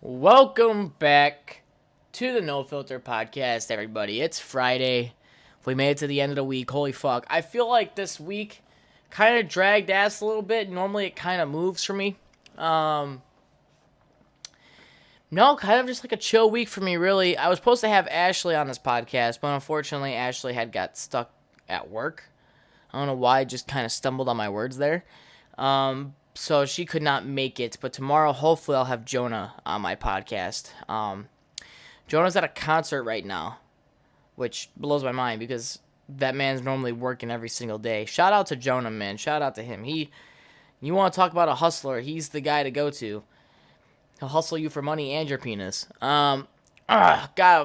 Welcome back to the NoFilter Podcast, everybody. It's Friday. We made it to the end of the week. Holy fuck. I feel like this week kind of dragged ass a little bit. Normally it kind of moves for me. No, kind of just like a chill week for me, really. I was supposed to have Ashley on this podcast, but unfortunately Ashley had got stuck at work. I don't know why, I just kind of stumbled on my words there. So she could not make it, but tomorrow hopefully I'll have Jonah on my podcast. Jonah's at a concert right now, which blows my mind because that man's normally working every single day. Shout out to Jonah, man. Shout out to him. You want to talk about a hustler, he's the guy to go to. He'll hustle you for money and your penis. God,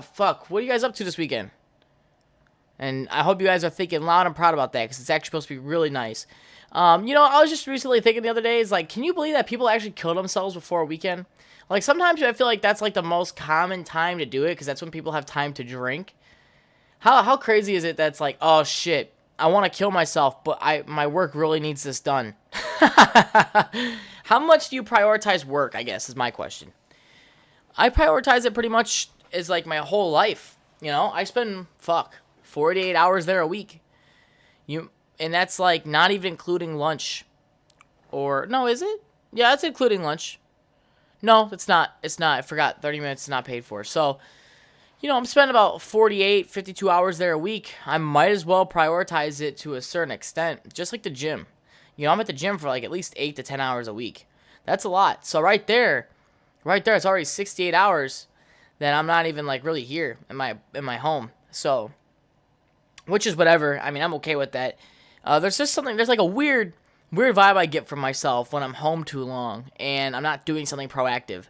fuck. What are you guys up to this weekend? And I hope you guys are thinking loud and proud about that because it's actually supposed to be really nice. I was just recently thinking the other day, can you believe that people actually kill themselves before a weekend? Like, sometimes I feel like that's, the most common time to do it, because that's when people have time to drink. How crazy is it that's like, oh, shit, I want to kill myself, but my work really needs this done? How much do you prioritize work, I guess, is my question. I prioritize it pretty much as, my whole life. I spend, 48 hours there a week. And that's, not even including lunch. Or, no, is it? Yeah, it's including lunch. No, it's not. It's not. I forgot. 30 minutes is not paid for. So, I'm spending about 48, 52 hours there a week. I might as well prioritize it to a certain extent. Just like the gym. I'm at the gym for, at least 8 to 10 hours a week. That's a lot. So, right there, it's already 68 hours that I'm not even, really here in my home. So, which is whatever. I mean, I'm okay with that. There's a weird vibe I get from myself when I'm home too long and I'm not doing something proactive.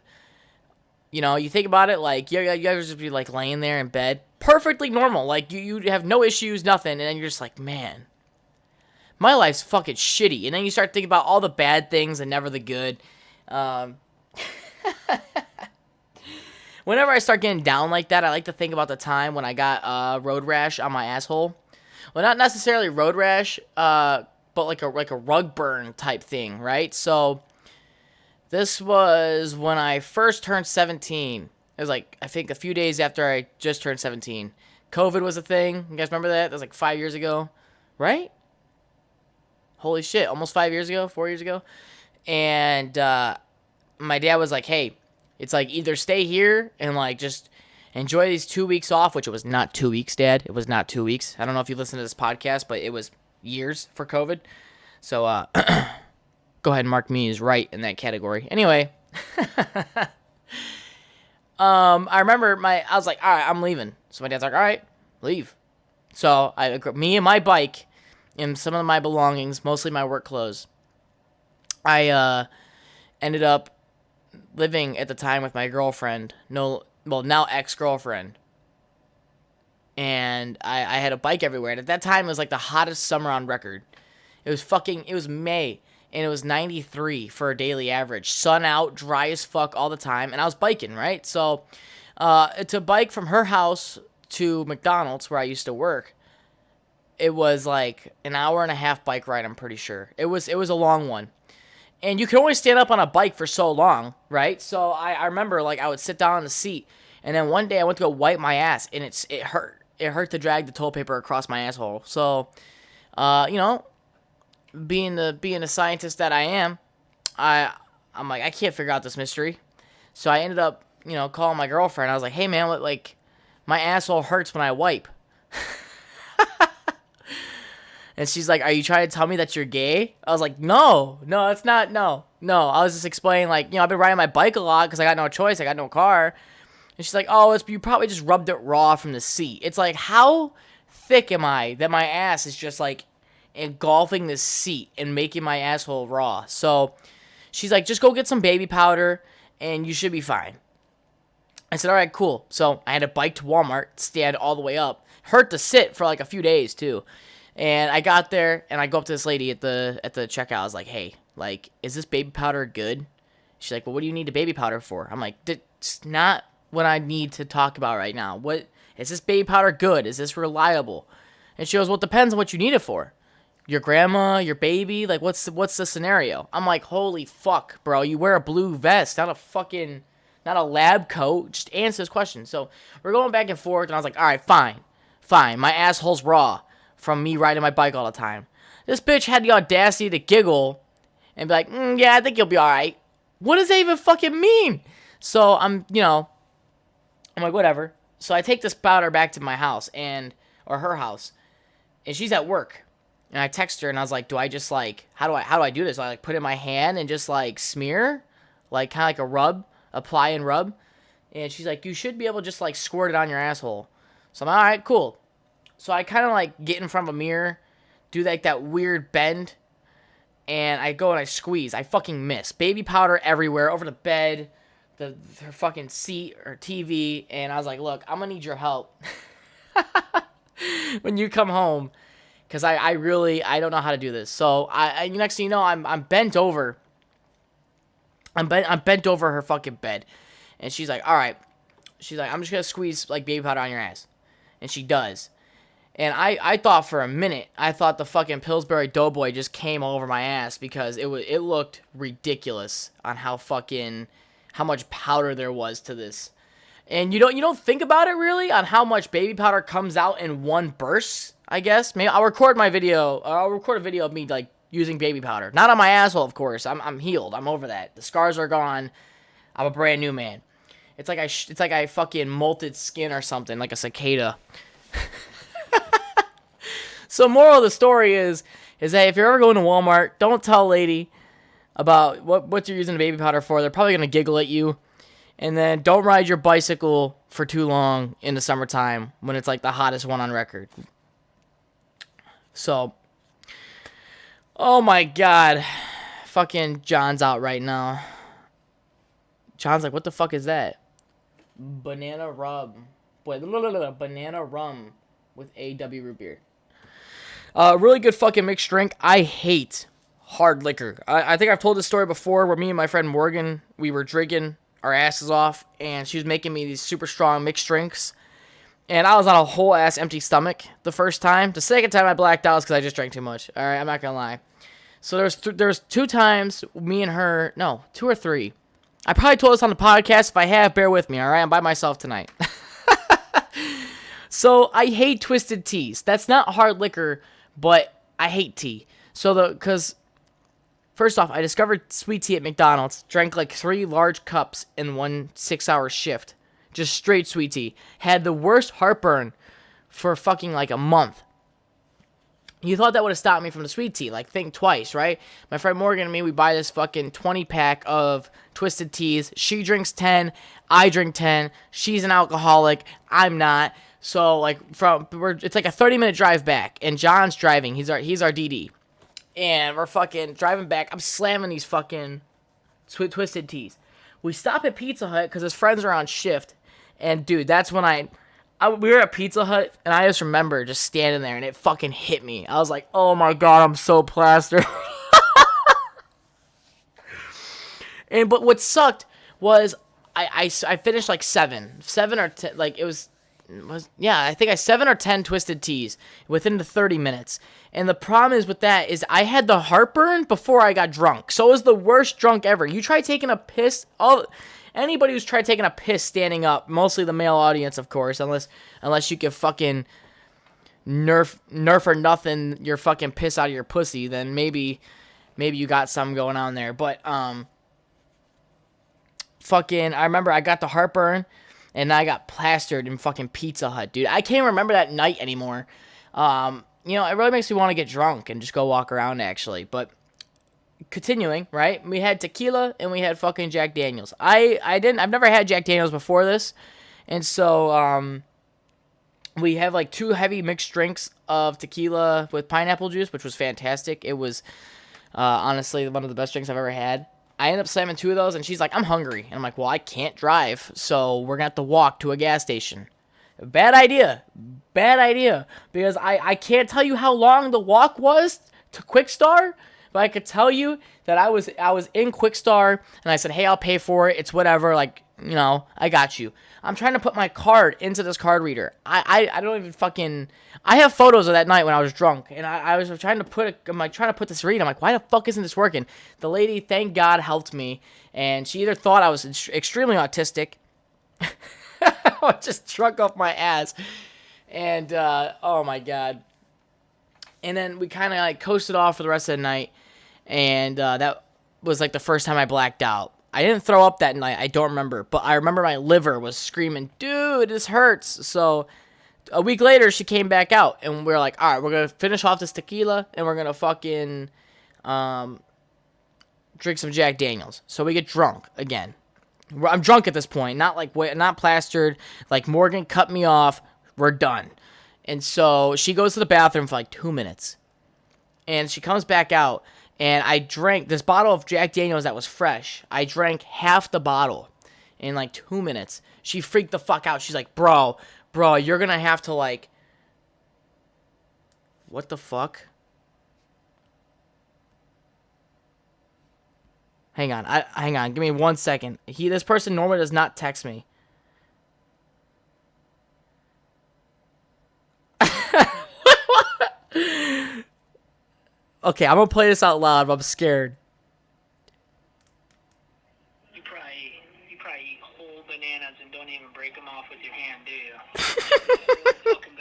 You think about it, you guys just be, laying there in bed, perfectly normal. You have no issues, nothing, and then you're just like, man, my life's fucking shitty. And then you start thinking about all the bad things and never the good. Whenever I start getting down like that, I like to think about the time when I got road rash on my asshole. Well, not necessarily road rash, but like a rug burn type thing, right? So this was when I first turned 17. It was I think a few days after I just turned 17. COVID was a thing. You guys remember that? That was 5 years ago, right? Holy shit, almost 5 years ago, 4 years ago. And my dad was like, hey, it's either stay here and just enjoy these 2 weeks off, which it was not 2 weeks, Dad. It was not 2 weeks. I don't know if you listen to this podcast, but it was years for COVID. So go ahead and mark me as right in that category. Anyway, I remember I was like, all right, I'm leaving. So my dad's like, all right, leave. So me and my bike and some of my belongings, mostly my work clothes, I ended up living at the time with my girlfriend. Now ex-girlfriend. And I had a bike everywhere. And at that time, it was the hottest summer on record. It was May. And it was 93 for a daily average. Sun out, dry as fuck all the time. And I was biking, right? So, to bike from her house to McDonald's, where I used to work, it was an hour and a half bike ride, I'm pretty sure. It was a long one. And you can only stand up on a bike for so long, right? So I remember, I would sit down on the seat, and then one day I went to go wipe my ass, and it hurt. It hurt to drag the toilet paper across my asshole. So, being the scientist that I am, I'm like, I can't figure out this mystery. So I ended up, calling my girlfriend. I was like, hey, man, my asshole hurts when I wipe. And she's like, are you trying to tell me that you're gay? I was like, no, it's not, no. I was just explaining, I've been riding my bike a lot because I got no choice. I got no car. And she's like, oh, you probably just rubbed it raw from the seat. It's how thick am I that my ass is just, engulfing this seat and making my asshole raw? So she's like, just go get some baby powder and you should be fine. I said, all right, cool. So I had to bike to Walmart, stand all the way up. Hurt to sit for, a few days, too. And I got there, and I go up to this lady at the checkout. I was like, hey, is this baby powder good? She's like, well, what do you need the baby powder for? I'm like, that's not what I need to talk about right now. What is this baby powder good? Is this reliable? And she goes, well, it depends on what you need it for. Your grandma, your baby, what's the scenario? I'm like, holy fuck, bro, you wear a blue vest, not a fucking not a lab coat. Just answer this question. So we're going back and forth, and I was like, all right, fine. My asshole's raw from me riding my bike all the time. This bitch had the audacity to giggle and be like, yeah, I think you'll be all right. What does that even fucking mean? So I'm like, whatever. So I take this powder back to my house or her house, and she's at work. And I text her, and I was like, do I just like, how do I do this? Do I like put it in my hand and just like smear, like kind of like a rub, apply and rub? And she's like, you should be able to just like squirt it on your asshole. So I'm like, all right, cool. So I kind of like get in front of a mirror, do like that weird bend, and I go and I squeeze. I fucking miss. Baby powder everywhere, over the bed, her fucking seat or TV, and I was like, look, I'm gonna need your help when you come home. Because I don't know how to do this. So I next thing you know, I'm bent over. I'm bent over her fucking bed. And she's like, all right. She's like, I'm just going to squeeze like baby powder on your ass. And she does. And I thought for a minute, I thought the fucking Pillsbury Doughboy just came over my ass. Because it looked ridiculous on how much powder there was to this. And you don't think about it really on how much baby powder comes out in one burst. I guess maybe I'll record a video of me like using baby powder. Not on my asshole, of course. I'm healed. I'm over that. The scars are gone. I'm a brand new man. It's like I fucking molted skin or something, like a cicada. So moral of the story is that if you're ever going to Walmart, don't tell a lady about what you're using the baby powder for. They're probably gonna giggle at you. And then don't ride your bicycle for too long in the summertime when it's like the hottest one on record. So, oh my God, fucking John's out right now. John's like, what the fuck is that? Banana rum with AW root beer. Really good fucking mixed drink. I hate hard liquor. I think I've told this story before where me and my friend Morgan, we were drinking our asses off, and she was making me these super strong mixed drinks. And I was on a whole ass empty stomach the first time. The second time I blacked out was because I just drank too much. All right, I'm not gonna lie. So there's 2 times me and her, no, 2 or 3. I probably told this on the podcast. If I have, bear with me. All right, I'm by myself tonight. So I hate twisted teas. That's not hard liquor, but I hate tea. Because first off, I discovered sweet tea at McDonald's. Drank like 3 large cups in one 6-hour shift. Just straight sweet tea. Had the worst heartburn for fucking like a month. You thought that would have stopped me from the sweet tea. Like, think twice, right? My friend Morgan and me, we buy this fucking 20-pack of twisted teas. She drinks 10. I drink 10. She's an alcoholic. I'm not. So, like, it's like a 30-minute drive back. And John's driving. He's our DD. And we're fucking driving back. I'm slamming these fucking twisted teas. We stop at Pizza Hut because his friends are on shift. And, dude, that's when we were at Pizza Hut, and I just remember just standing there, and it fucking hit me. I was like, oh, my God, I'm so plastered. But what sucked was I finished, like, 7 or 10, like, I think I 7 or 10 twisted teas within the 30 minutes. And the problem is with that is I had the heartburn before I got drunk. So it was the worst drunk ever. You try taking a piss, anybody who's tried taking a piss standing up, mostly the male audience, of course, unless you can fucking nerf or nothing your fucking piss out of your pussy, then maybe you got something going on there. But fucking, I remember I got the heartburn, and I got plastered in fucking Pizza Hut, dude. I can't remember that night anymore. It really makes me want to get drunk and just go walk around, actually. But continuing, right? We had tequila and we had fucking Jack Daniels. I've never had Jack Daniels before this. And so, we have like 2 heavy mixed drinks of tequila with pineapple juice, which was fantastic. It was, honestly one of the best drinks I've ever had. I ended up slamming 2 of those, and she's like, I'm hungry. And I'm like, well, I can't drive, so we're going to have to walk to a gas station. Bad idea. Because I can't tell you how long the walk was to Quick Star, but I could tell you that I was in Quick Star, and I said, hey, I'll pay for it. It's whatever. Like, I got you. I'm trying to put my card into this card reader. I don't even fucking... I have photos of that night when I was drunk, and I was trying to put it... I'm like, trying to put this read. I'm like, why the fuck isn't this working? The lady, thank God, helped me, and she either thought I was extremely autistic, or just drunk off my ass, and, oh my God. And then we kind of, like, coasted off for the rest of the night, and that was, like, the first time I blacked out. I didn't throw up that night. I don't remember. But I remember my liver was screaming, dude, this hurts. So a week later, she came back out. And we're like, all right, we're going to finish off this tequila. And we're going to fucking drink some Jack Daniels. So we get drunk again. I'm drunk at this point. Not plastered. Like, Morgan cut me off. We're done. And so she goes to the bathroom for like 2 minutes. And she comes back out. And I drank this bottle of Jack Daniels that was fresh. I drank half the bottle in like 2 minutes. She freaked the fuck out. She's like, bro, you're going to have to like... What the fuck? Hang on. Give me 1 second. This person normally does not text me. Okay, I'm gonna play this out loud, but I'm scared. You probably eat whole bananas and don't even break them off with your hand, do you? Whole fucking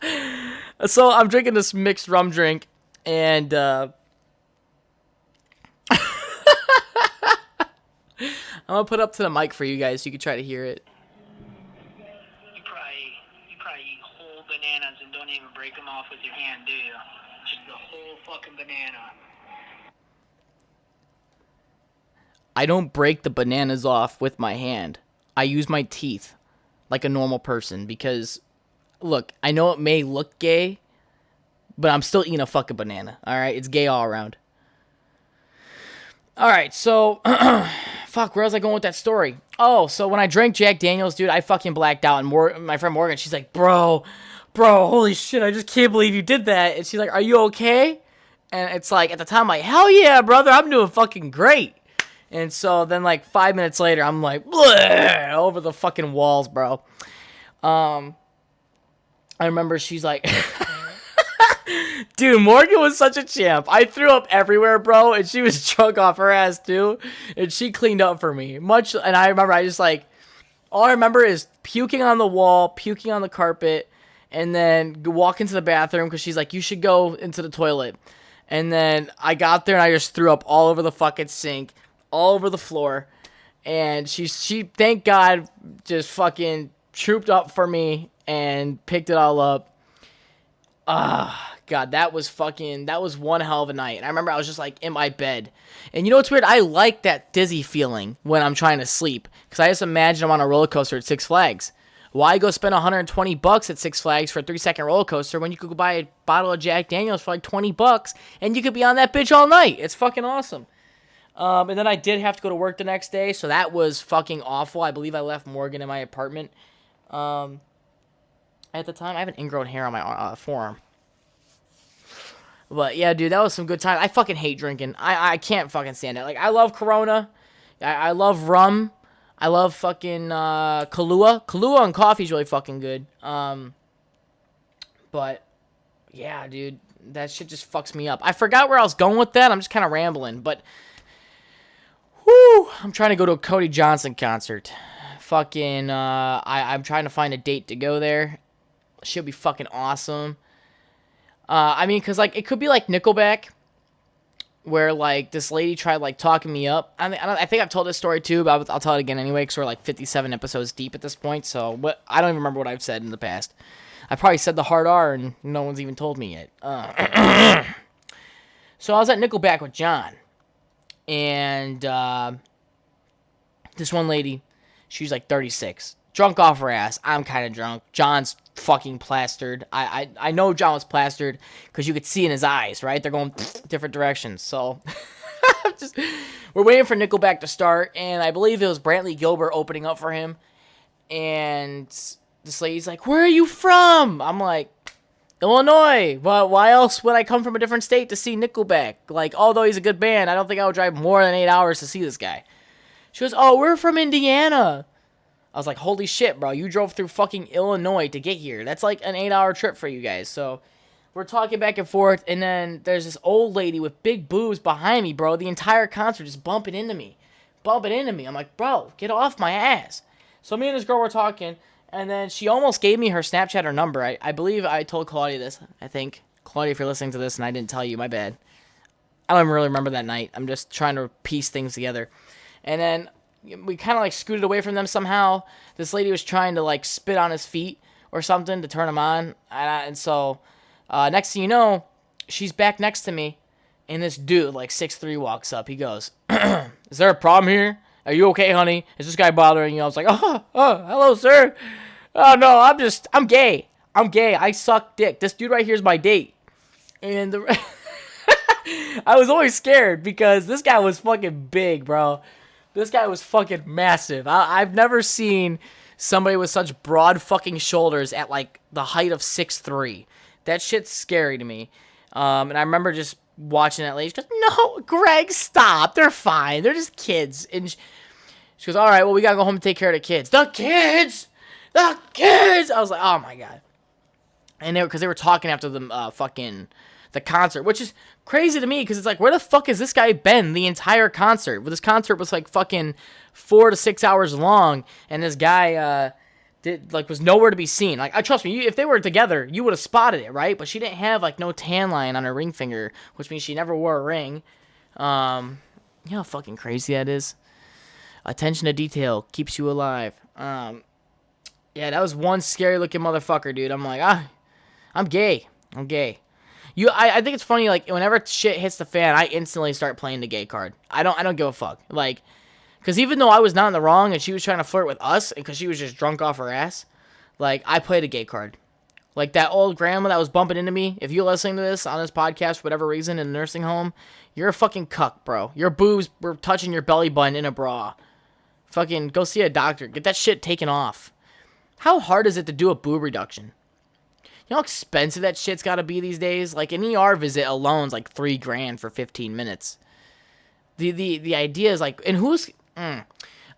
banana. So I'm drinking this mixed rum drink, and I'm gonna put it up to the mic for you guys so you can try to hear it. You probably eat whole bananas and don't even break them off with your hand, do you? Just the whole fucking banana. I don't break the bananas off with my hand. I use my teeth like a normal person because, look, I know it may look gay, but I'm still eating a fucking banana, alright? It's gay all around. Alright, so, fuck, where was I going with that story? Oh, so when I drank Jack Daniels, dude, I fucking blacked out, and my friend Morgan, she's like, bro, holy shit, I just can't believe you did that, and she's like, are you okay? And it's like, at the time, I'm like, hell yeah, brother, I'm doing fucking great. And so then, like, 5 minutes later, I'm like, bleh, over the fucking walls, bro. I remember she's like, dude, Morgan was such a champ. I threw up everywhere, bro, and she was drunk off her ass, too. And she cleaned up for me. And I remember all I remember is puking on the wall, puking on the carpet, and then walk into the bathroom because she's like, you should go into the toilet. And then I got there and I just threw up all over the fucking sink, all over the floor. And she thank God, just fucking trooped up for me and picked it all up. God, that was one hell of a night. And I remember I was just like in my bed. And you know what's weird? I like that dizzy feeling when I'm trying to sleep. Because I just imagine I'm on a roller coaster at Six Flags. Why go spend $120 at Six Flags for a 3-second roller coaster when you could go buy a bottle of Jack Daniels for like $20 and you could be on that bitch all night? It's fucking awesome. And then I did have to go to work the next day, so that was fucking awful. I believe I left Morgan in my apartment. At the time, I have an ingrown hair on my forearm. But yeah, dude, that was some good time. I fucking hate drinking. I can't fucking stand it. Like, I love Corona. I love rum. I love fucking Kahlua. Kahlua and coffee is really fucking good. But yeah, dude, that shit just fucks me up. I forgot where I was going with that. I'm just kind of rambling, but whoo, I'm trying to go to a Cody Johnson concert. Fucking, I'm trying to find a date to go there. Should be fucking awesome. I mean, cause like it could be like Nickelback, where like this lady tried like talking me up. I think I've told this story too, but I'll tell it again anyway, because we're like 57 episodes deep at this point. So, I don't even remember what I've said in the past. I probably said the hard R, and no one's even told me yet. So I was at Nickelback with John, and this one lady, she was like 36, drunk off her ass. I'm kind of drunk. John's fucking plastered. I know John was plastered because you could see in his eyes, right? They're going different directions. So we're waiting for Nickelback to start, and I believe it was Brantley Gilbert opening up for him. And this lady's like, "Where are you from?" I'm like, "Illinois." But why else would I come from a different state to see Nickelback? Like, although he's a good band, I don't think I would drive more than 8 hours to see this guy. She goes, oh, we're from Indiana. I was like, holy shit, bro. You drove through fucking Illinois to get here. That's like an 8-hour trip for you guys. So we're talking back and forth. And then there's this old lady with big boobs behind me, bro. The entire concert just bumping into me. I'm like, bro, get off my ass. So me and this girl were talking. And then she almost gave me her Snapchat or number. I believe I told Claudia this, I think. Claudia, if you're listening to this and I didn't tell you, my bad. I don't even really remember that night. I'm just trying to piece things together. And then we kind of like scooted away from them somehow. This lady was trying to like spit on his feet or something to turn him on. And so next thing you know, she's back next to me. And this dude, like 6'3", walks up. He goes, is there a problem here? Are you okay, honey? Is this guy bothering you? I was like, oh, hello, sir. Oh, no, I'm gay. I suck dick. This dude right here is my date. And I was always scared because this guy was fucking big, bro. This guy was fucking massive. I've never seen somebody with such broad fucking shoulders at like the height of 6'3". That shit's scary to me. And I remember just watching that lady. She goes, no, Greg, stop. They're fine. They're just kids. And she goes, all right, well, we got to go home and take care of the kids. The kids! I was like, oh, my God. And because they were talking after the concert, which is crazy to me because it's like, where the fuck has this guy been the entire concert? Well, this concert was like fucking 4 to 6 hours long, and this guy was nowhere to be seen. Like, I trust me, if they were together, you would have spotted it, right? But she didn't have like no tan line on her ring finger, which means she never wore a ring. You know how fucking crazy that is. Attention to detail keeps you alive. Yeah, that was one scary looking motherfucker, dude. I'm like, I'm gay. I think it's funny, like, whenever shit hits the fan, I instantly start playing the gay card. I don't give a fuck. Like, because even though I was not in the wrong and she was trying to flirt with us because she was just drunk off her ass, like, I played a gay card. Like, that old grandma that was bumping into me, if you're listening to this on this podcast for whatever reason in a nursing home, you're a fucking cuck, bro. Your boobs were touching your belly button in a bra. Fucking go see a doctor. Get that shit taken off. How hard is it to do a boob reduction? You know how expensive that shit's gotta be these days? Like, an ER visit alone's like $3,000 for 15 minutes. The idea is like, and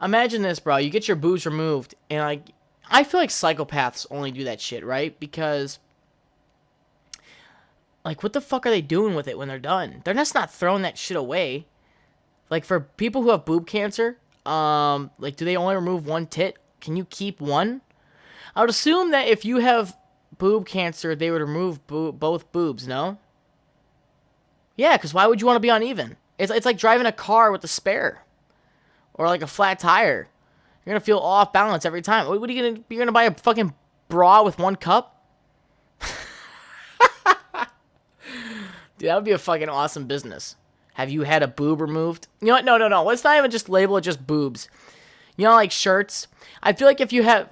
imagine this, bro. You get your boobs removed, and like, I feel like psychopaths only do that shit, right? Because, like, what the fuck are they doing with it when they're done? They're just not throwing that shit away. Like, for people who have boob cancer, like, do they only remove one tit? Can you keep one? I would assume that if you have boob cancer, they would remove both boobs, no? Yeah, because why would you want to be uneven? It's like driving a car with a spare. Or like a flat tire. You're going to feel off balance every time. What are you going to... You're going to buy a fucking bra with one cup? Dude, that would be a fucking awesome business. Have you had a boob removed? You know what? No. Let's not even just label it just boobs. You know, like shirts? I feel like if you have...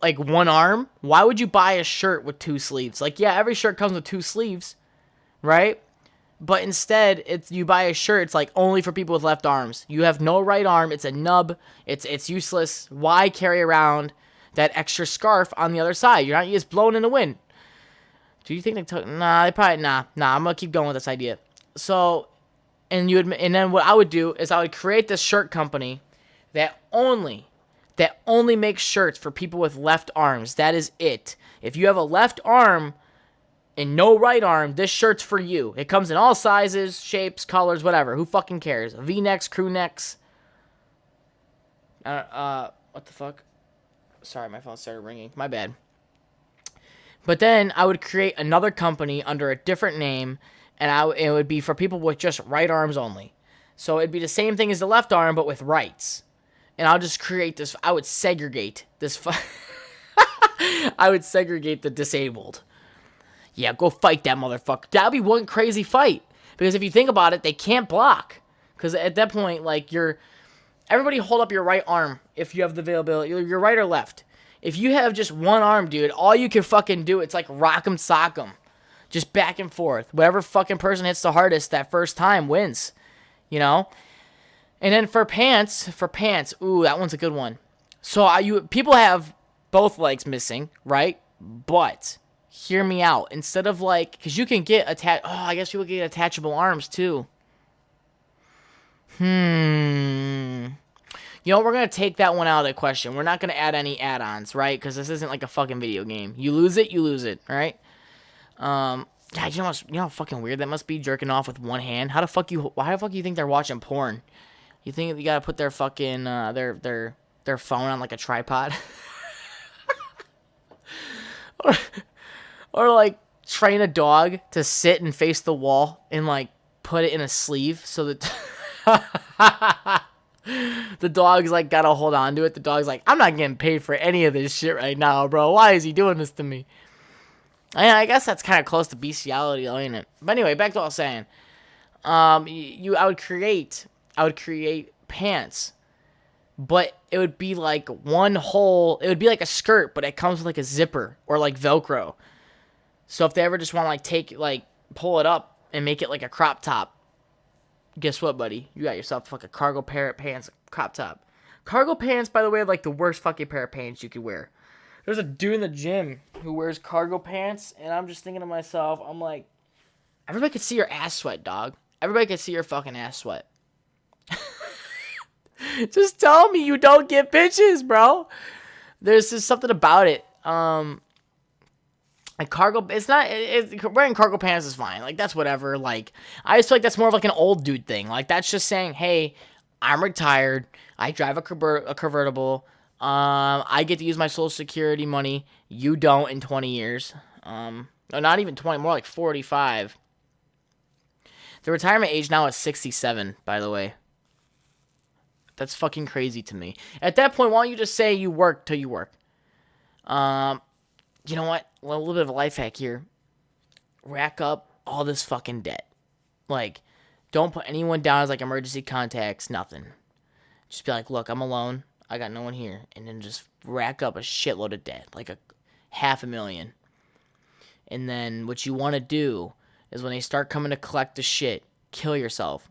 like one arm, why would you buy a shirt with 2 sleeves? Like, yeah, every shirt comes with 2 sleeves, right? But instead, you buy a shirt, it's like only for people with left arms. You have no right arm, it's a nub, it's useless. Why carry around that extra scarf on the other side? You're just blowing in the wind. Do you think they took? Nah, they probably nah. I'm gonna keep going with this idea. So, and then what I would do is I would create this shirt company that only makes shirts for people with left arms. That is it. If you have a left arm and no right arm, this shirt's for you. It comes in all sizes, shapes, colors, whatever. Who fucking cares? V-necks, crew necks. What the fuck? Sorry, my phone started ringing. My bad. But then I would create another company under a different name, and it would be for people with just right arms only. So it'd be the same thing as the left arm, but with rights. And I'll just create this. I would segregate this. I would segregate the disabled. Yeah, go fight that motherfucker. That'd be one crazy fight. Because if you think about it, they can't block. Because at that point, like, everybody hold up your right arm if you have the availability. Your right or left. If you have just one arm, dude, all you can fucking do, it's like rock'em sock'em. Just back and forth. Whatever fucking person hits the hardest that first time wins. You know? And then for pants, ooh, that one's a good one. So people have both legs missing, right? But hear me out. Instead of like, because you can get I guess people get attachable arms too. You know, we're going to take that one out of the question. We're not going to add any add-ons, right? Because this isn't like a fucking video game. You lose it, all right? Yeah, you know how fucking weird that must be, jerking off with one hand? Why the fuck you think they're watching porn? You think you gotta put their fucking, their phone on like a tripod? or like train a dog to sit and face the wall and like put it in a sleeve so that the dog's like gotta hold on to it. The dog's like, I'm not getting paid for any of this shit right now, bro. Why is he doing this to me? I guess that's kind of close to bestiality, though, ain't it? But anyway, back to what I was saying. I would create pants, but it would be like one whole. It would be like a skirt, but it comes with like a zipper or like Velcro. So if they ever just want to pull it up and make it like a crop top, guess what, buddy? You got yourself like a cargo pair of pants, crop top. Cargo pants, by the way, are like the worst fucking pair of pants you could wear. There's a dude in the gym who wears cargo pants, and I'm just thinking to myself, I'm like, everybody could see your ass sweat, dog. Everybody could see your fucking ass sweat. Just tell me you don't get bitches, bro. There's just something about it. Like cargo, wearing cargo pants is fine. Like, that's whatever. Like, I just feel like that's more of like an old dude thing. Like, that's just saying, hey, I'm retired. I drive a convertible. I get to use my Social Security money. You don't in 20 years. No, not even 20, more like 45. The retirement age now is 67, by the way. That's fucking crazy to me. At that point, why don't you just say you work till you work? You know what? A little bit of a life hack here. Rack up all this fucking debt. Like, don't put anyone down as like emergency contacts, nothing. Just be like, look, I'm alone. I got no one here. And then just rack up a shitload of debt, like $500,000. And then what you want to do is when they start coming to collect the shit, kill yourself.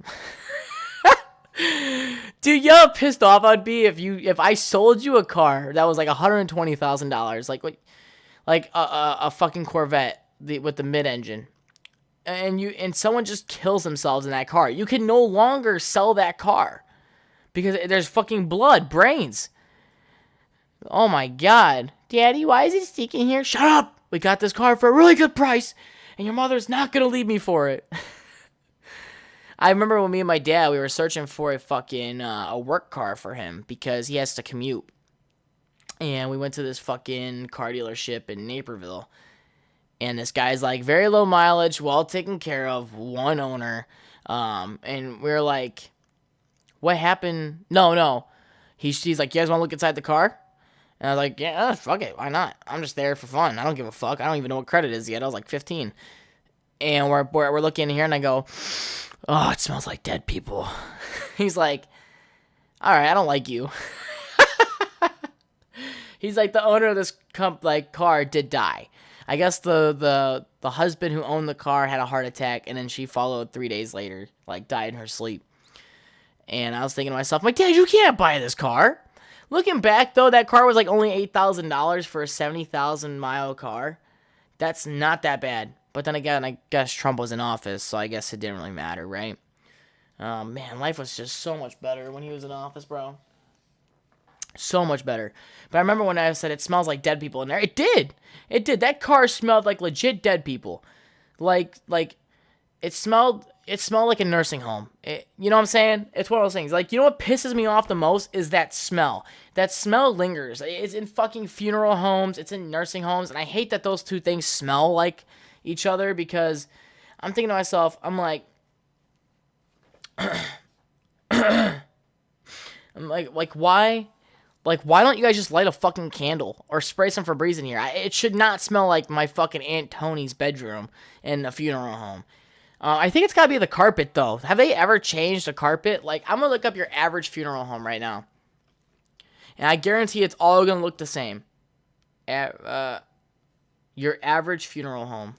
Dude, you know how pissed off I'd be if I sold you a car that was like $120,000, like a fucking Corvette with the mid-engine, and someone just kills themselves in that car. You can no longer sell that car because there's fucking blood, brains. Oh my god, Daddy, why is it sticking here? Shut up! We got this car for a really good price, and your mother's not gonna leave me for it. I remember when me and my dad, we were searching for a fucking a work car for him because he has to commute. And we went to this fucking car dealership in Naperville. And this guy's like, very low mileage, well taken care of, one owner. And we were like, what happened? No. He's like, you guys want to look inside the car? And I was like, yeah, fuck it, why not? I'm just there for fun. I don't give a fuck. I don't even know what credit is yet. I was like 15. And we're looking in here, and I go, oh, it smells like dead people. He's like, all right, I don't like you. He's like, the owner of this car did die. I guess the husband who owned the car had a heart attack, and then she followed 3 days later, died in her sleep. And I was thinking to myself, my Dad, you can't buy this car. Looking back, though, that car was only $8,000 for a 70,000 mile car. That's not that bad. But then again, I guess Trump was in office, so I guess it didn't really matter, right? Man, life was just so much better when he was in office, bro. So much better. But I remember when I said it smells like dead people in there. It did. It did. That car smelled like legit dead people. It smelled like a nursing home. You know what I'm saying? It's one of those things. You know what pisses me off the most is that smell. That smell lingers. It's in fucking funeral homes. It's in nursing homes. And I hate that those two things smell like each other, because I'm thinking to myself, I'm like, I'm like, why? Why don't you guys just light a fucking candle or spray some Febreze in here? It should not smell like my fucking Aunt Tony's bedroom in a funeral home. I think it's gotta be the carpet, though. Have they ever changed a carpet? I'm gonna look up your average funeral home right now, and I guarantee it's all gonna look the same. Your average funeral home.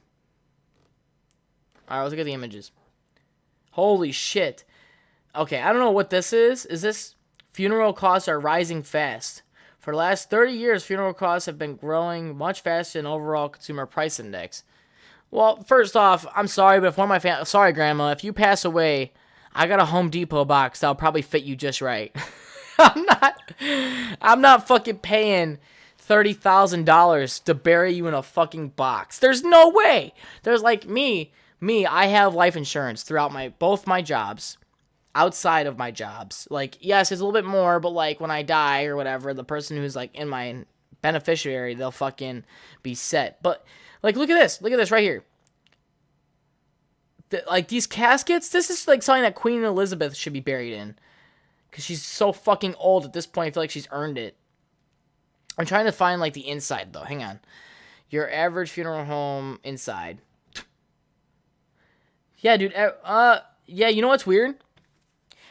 Alright, let's look at the images. Holy shit. Okay, I don't know what this is. Is this funeral costs are rising fast? For the last 30 years, funeral costs have been growing much faster than overall consumer price index. Well, first off, I'm sorry, but if one of my sorry, Grandma, if you pass away, I got a Home Depot box that'll probably fit you just right. I'm not fucking paying $30,000 to bury you in a fucking box. There's no way. There's like me, I have life insurance throughout both my jobs, outside of my jobs. Like, yes, it's a little bit more, but like when I die or whatever, the person who's like in my beneficiary, they'll fucking be set. But like, look at this right here. Like these caskets, this is like something that Queen Elizabeth should be buried in. Because she's so fucking old at this point, I feel like she's earned it. I'm trying to find, like, the inside, though. Hang on. Your average funeral home inside. Yeah, dude. Yeah, you know what's weird?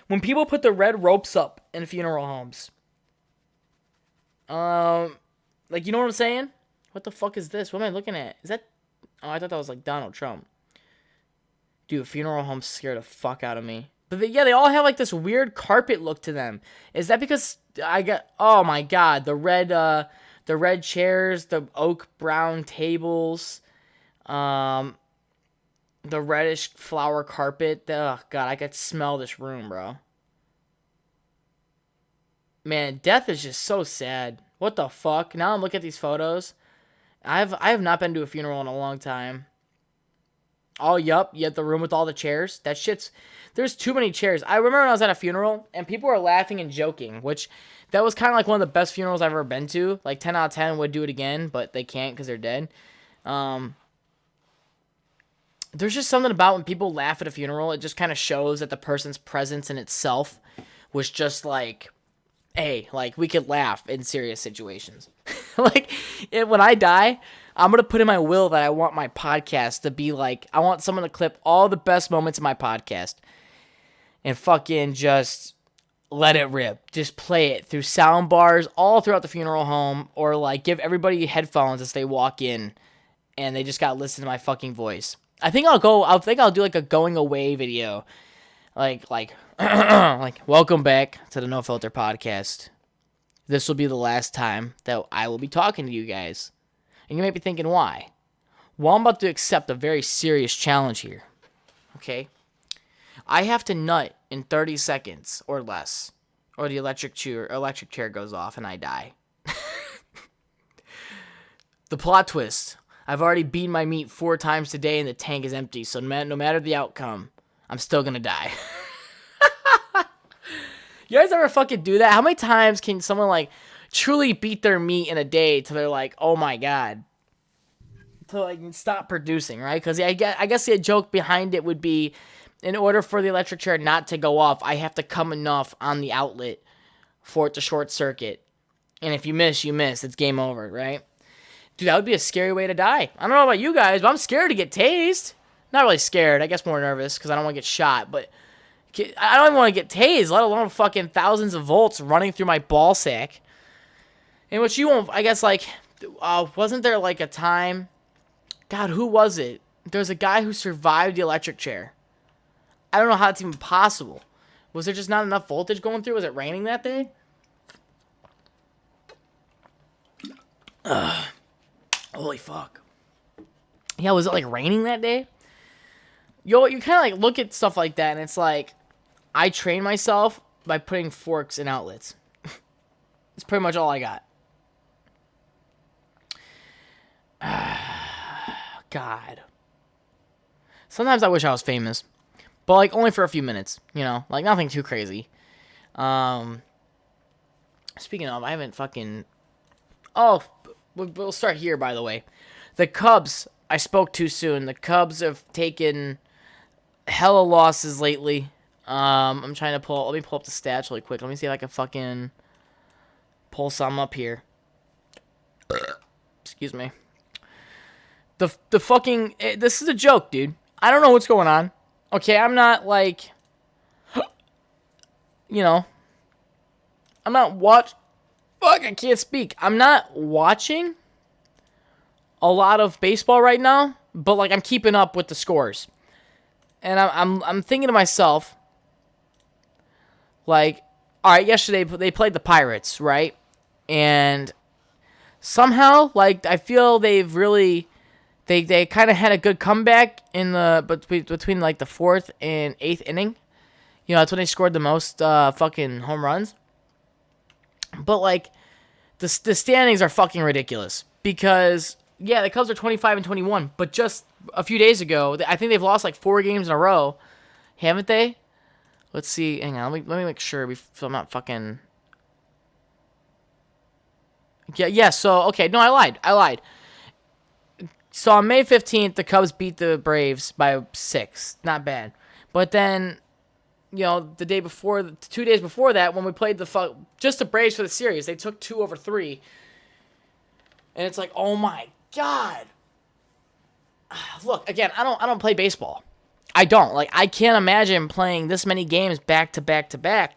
When people put the red ropes up in funeral homes. Like, you know what I'm saying? What the fuck is this? What am I looking at? Is that... Oh, I thought that was, like, Donald Trump. Dude, funeral homes scare the fuck out of me. But they all have like this weird carpet look to them. Is that because oh my god, the red chairs, the oak brown tables, the reddish flower carpet. Oh god, I could smell this room, bro. Man, death is just so sad. What the fuck? Now I'm looking at these photos. I have not been to a funeral in a long time. Oh, yup. You had the room with all the chairs. There's too many chairs. I remember when I was at a funeral, and people were laughing and joking, which, that was kind of like one of the best funerals I've ever been to. Like, 10 out of 10 would do it again, but they can't because they're dead. There's just something about when people laugh at a funeral, it just kind of shows that the person's presence in itself was just like, hey, like, we could laugh in serious situations. Like, when I die, I'm going to put in my will that I want my podcast to be like, I want someone to clip all the best moments of my podcast and fucking just let it rip. Just play it through sound bars all throughout the funeral home, or like give everybody headphones as they walk in and they just got to listen to my fucking voice. I think I'll do like a going away video. Like, like welcome back to the NoFilter Podcast. This will be the last time that I will be talking to you guys. And you might be thinking, why? Well, I'm about to accept a very serious challenge here. Okay? I have to nut in 30 seconds or less, or the electric chair goes off and I die. The plot twist. I've already beaten my meat 4 times today and the tank is empty, so no matter the outcome, I'm still gonna die. You guys ever fucking do that? How many times can someone, like, truly beat their meat in a day till they're like, oh my god, to like stop producing, right? Because I guess the joke behind it would be, in order for the electric chair not to go off, I have to come enough on the outlet for it to short circuit. And if you miss, you miss. It's game over, right? Dude, that would be a scary way to die. I don't know about you guys, but I'm scared to get tased. Not really scared. I guess more nervous because I don't want to get shot, but I don't even want to get tased, let alone fucking thousands of volts running through my ball sack. And which you won't, I guess, like, wasn't there, like, a time, God, who was it? There was a guy who survived the electric chair. I don't know how it's even possible. Was there just not enough voltage going through? Was it raining that day? Holy fuck. Yeah, was it, like, raining that day? Yo, you kind of, like, look at stuff like that, and it's like, I train myself by putting forks in outlets. That's pretty much all I got. God. Sometimes I wish I was famous. But, like, only for a few minutes. You know? Like, nothing too crazy. Speaking of, I haven't fucking... Oh, we'll start here, by the way. The Cubs, I spoke too soon. The Cubs have taken hella losses lately. I'm trying to let me pull up the stats really quick. Let me see if I can fucking pull some up here. Excuse me. The fucking... This is a joke, dude. I don't know what's going on. Okay, I'm not, like... You know... I'm not Fuck, I can't speak. I'm not watching a lot of baseball right now, but, like, I'm keeping up with the scores. And I'm thinking to myself, like, all right, yesterday they played the Pirates, right? And somehow, like, I feel they've really... They kind of had a good comeback in between like the 4th and 8th inning. You know, that's when they scored the most fucking home runs. but like the standings are fucking ridiculous because yeah, the Cubs are 25-21, but just a few days ago, I think they've lost like 4 games in a row, haven't they? Let's see. Hang on, let me make sure so I'm not fucking. Yeah. So okay, no, I lied. So on May 15th, the Cubs beat the Braves by 6. Not bad. But then, the day before, 2 days before that, when we played just the Braves for the series, they took 2 over 3. And it's like, oh my God. Look, again, I don't play baseball. I don't. Like, I can't imagine playing this many games back to back to back.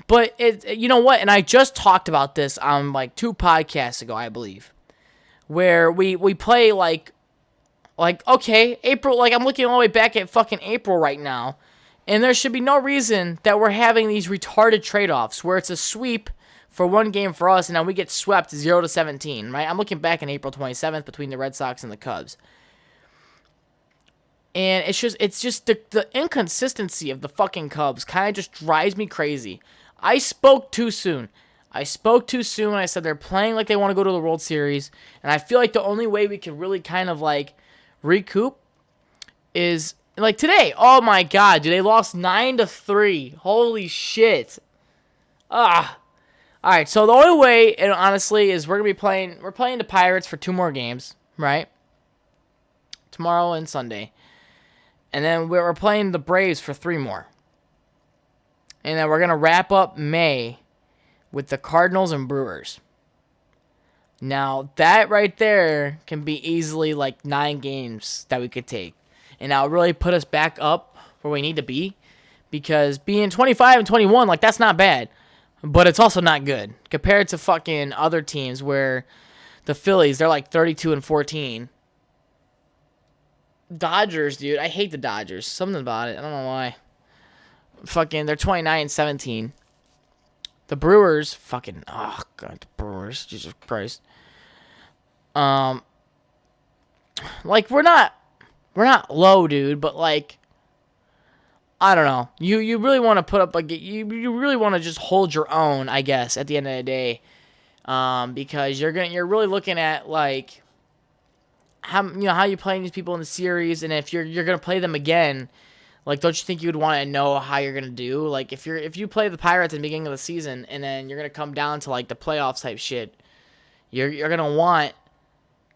But you know what? And I just talked about this on like 2 podcasts ago, I believe. Where we play like okay, April, like I'm looking all the way back at fucking April right now, and there should be no reason that we're having these retarded trade-offs where it's a sweep for 1 game for us and then we get swept 0-17, right? I'm looking back on April 27th between the Red Sox and the Cubs. And it's just the inconsistency of the fucking Cubs kind of just drives me crazy. I spoke too soon. I said they're playing like they want to go to the World Series. And I feel like the only way we can really kind of like recoup is like today. Oh my God, dude, they lost 9-3. Holy shit. All right, so the only way, and honestly, is we're playing the Pirates for 2 more games, right? Tomorrow and Sunday. And then we're playing the Braves for 3 more. And then we're going to wrap up May with the Cardinals and Brewers. Now, that right there can be easily like 9 games that we could take. And that'll really put us back up where we need to be. Because being 25-21, like, that's not bad. But it's also not good. Compared to fucking other teams where the Phillies, they're like 32-14. Dodgers, dude. I hate the Dodgers. Something about it. I don't know why. Fucking, they're 29-17. The Brewers, fucking, oh God, the Brewers, Jesus Christ. Like we're not low, dude, but like, I don't know. You really want to put up you really want to just hold your own, I guess, at the end of the day, because you're really looking at like how you playing these people in the series, and if you're gonna play them again. Like, don't you think you would want to know how you're going to do? Like, if you play the Pirates at the beginning of the season and then you're going to come down to, like, the playoffs type shit, you're going to want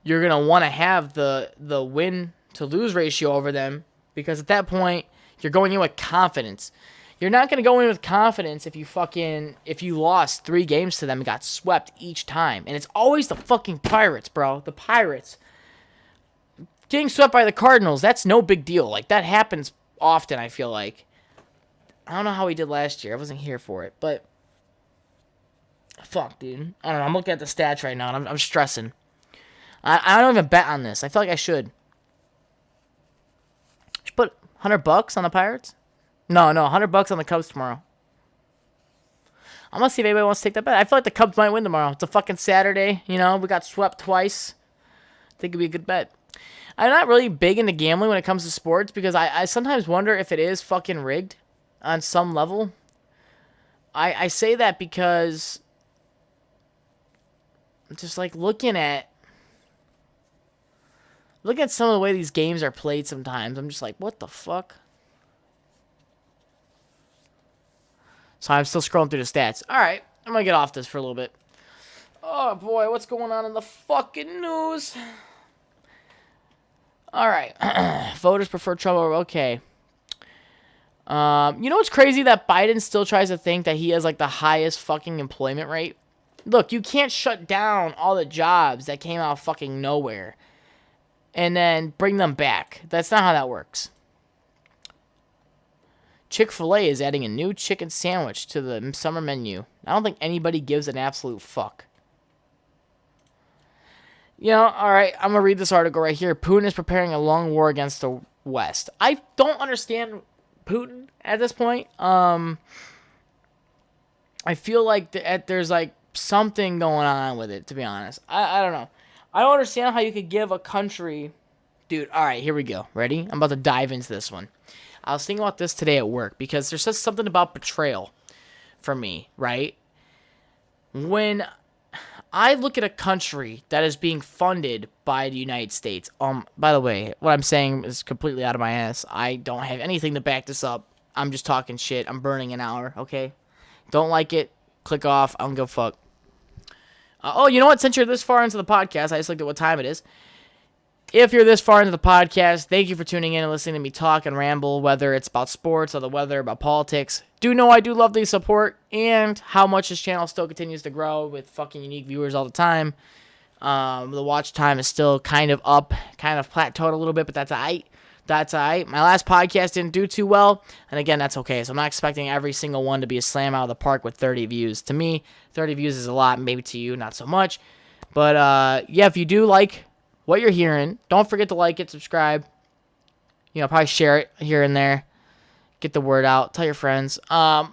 to have the win-to-lose ratio over them because at that point, you're going in with confidence. You're not going to go in with confidence if you lost 3 games to them and got swept each time. And it's always the fucking Pirates, bro. The Pirates. Getting swept by the Cardinals, that's no big deal. Like, that happens often, I feel like. I don't know how we did last year. I wasn't here for it, but fuck, dude. I don't know. I'm looking at the stats right now, and I'm stressing. I don't even bet on this. I feel like I should. Should put $100 on the Pirates? No, $100 on the Cubs tomorrow. I'm gonna see if anybody wants to take that bet. I feel like the Cubs might win tomorrow. It's a fucking Saturday, we got swept twice. I think it'd be a good bet. I'm not really big into gambling when it comes to sports because I sometimes wonder if it is fucking rigged on some level. I say that because just like looking at some of the way these games are played sometimes, I'm just like, what the fuck? So I'm still scrolling through the stats. All right, I'm going to get off this for a little bit. Oh boy, what's going on in the fucking news? All right. Voters prefer Trump over. Okay. You know what's crazy? That Biden still tries to think that he has like the highest fucking employment rate. Look, you can't shut down all the jobs that came out of fucking nowhere and then bring them back. That's not how that works. Chick-fil-A is adding a new chicken sandwich to the summer menu. I don't think anybody gives an absolute fuck. All right, I'm going to read this article right here. Putin is preparing a long war against the West. I don't understand Putin at this point. I feel like there's like something going on with it, to be honest. I don't know. I don't understand how you could give a country... Dude, all right, here we go. Ready? I'm about to dive into this one. I was thinking about this today at work because there's just something about betrayal for me, right? when I look at a country that is being funded by the United States, by the way, what I'm saying is completely out of my ass. I don't have anything to back this up. I'm just talking shit. I'm burning an hour, okay? Don't like it, click off. I don't give a fuck. Oh, you know what? Since you're this far into the podcast, I just looked at what time it is. If you're this far into the podcast, thank you for tuning in and listening to me talk and ramble, whether it's about sports or the weather, about politics. Do know I do love the support and how much this channel still continues to grow with fucking unique viewers all the time. The watch time is still kind of up, kind of plateaued a little bit, but that's alright. That's alright. My last podcast didn't do too well, and again, that's okay. So I'm not expecting every single one to be a slam out of the park with 30 views. To me, 30 views is a lot. Maybe to you, not so much. But yeah, if you do like what you're hearing, don't forget to like it, subscribe. Probably share it here and there. Get the word out. Tell your friends. I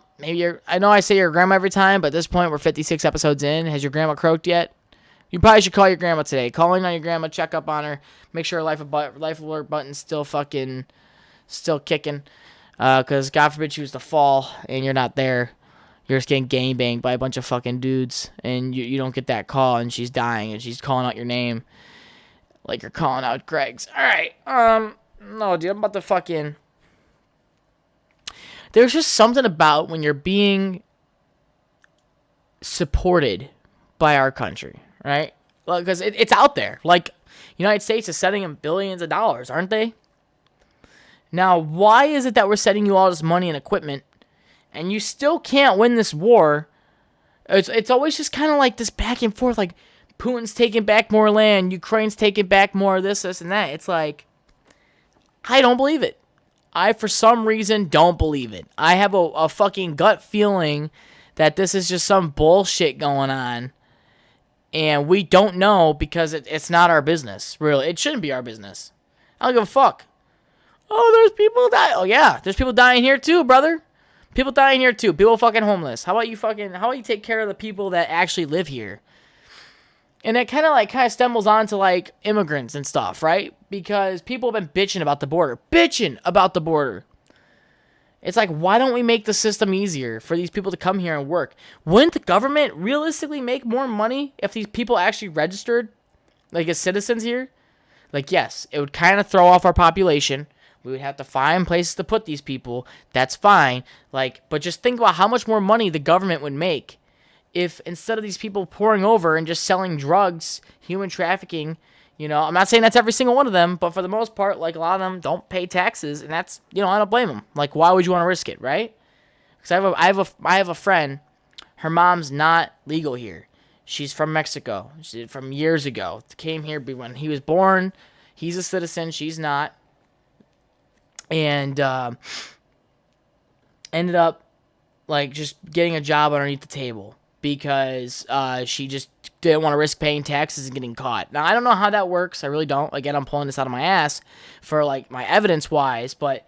know I say your grandma every time, but at this point, we're 56 episodes in. Has your grandma croaked yet? You probably should call your grandma today. Calling on your grandma, check up on her. Make sure her life alert button's still kicking. Because God forbid she was to fall and you're not there. You're just getting gangbanged by a bunch of fucking dudes. And you don't get that call and she's dying and she's calling out your name. Like you're calling out Greg's. Alright. No, dude, I'm about to fucking... There's just something about when you're being supported by our country, right? Because it's out there. Like, United States is sending them billions of dollars, aren't they? Now, why is it that we're sending you all this money and equipment, and you still can't win this war? It's always just kind of like this back and forth, like Putin's taking back more land, Ukraine's taking back more of this, and that. It's like, I don't believe it. I, for some reason, don't believe it. I have a fucking gut feeling that this is just some bullshit going on. And we don't know because it's not our business. Really, it shouldn't be our business. I don't give a fuck. Oh, there's people dying. Oh, yeah. There's people dying here too, brother. People dying here too. People fucking homeless. How about you take care of the people that actually live here? And it kind of stumbles on to like immigrants and stuff, right? Because people have been bitching about the border. It's like, why don't we make the system easier for these people to come here and work? Wouldn't the government realistically make more money if these people actually registered, like, as citizens here? Like, yes, it would kind of throw off our population. We would have to find places to put these people. That's fine. Like, but just think about how much more money the government would make if instead of these people pouring over and just selling drugs, human trafficking, I'm not saying that's every single one of them, but for the most part, like, a lot of them don't pay taxes, and that's, I don't blame them. Like, why would you want to risk it, right? Because I have a friend, her mom's not legal here. She's from Mexico. She's from years ago. Came here when he was born. He's a citizen. She's not. And ended up, like, just getting a job underneath the table because she just didn't want to risk paying taxes and getting caught. Now, I don't know how that works. I really don't. Again, I'm pulling this out of my ass for, like, my evidence-wise, but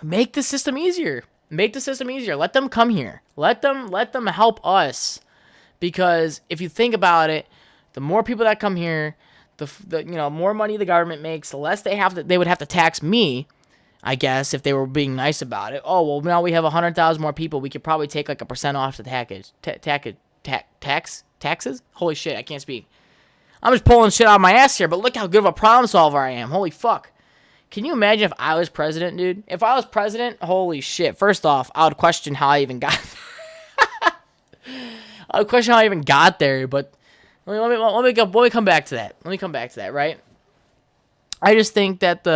make the system easier. Let them come here. Let them help us. Because if you think about it, the more people that come here, the more money the government makes, the less they would have to tax me, I guess, if they were being nice about it. Oh, well, now we have 100,000 more people. We could probably take like 1% off the taxes? Holy shit, I can't speak. I'm just pulling shit out of my ass here, but look how good of a problem solver I am. Holy fuck. Can you imagine if I was president, dude? If I was president, holy shit. First off, I would question how I even got there, but let me come back to that. Right? I just think that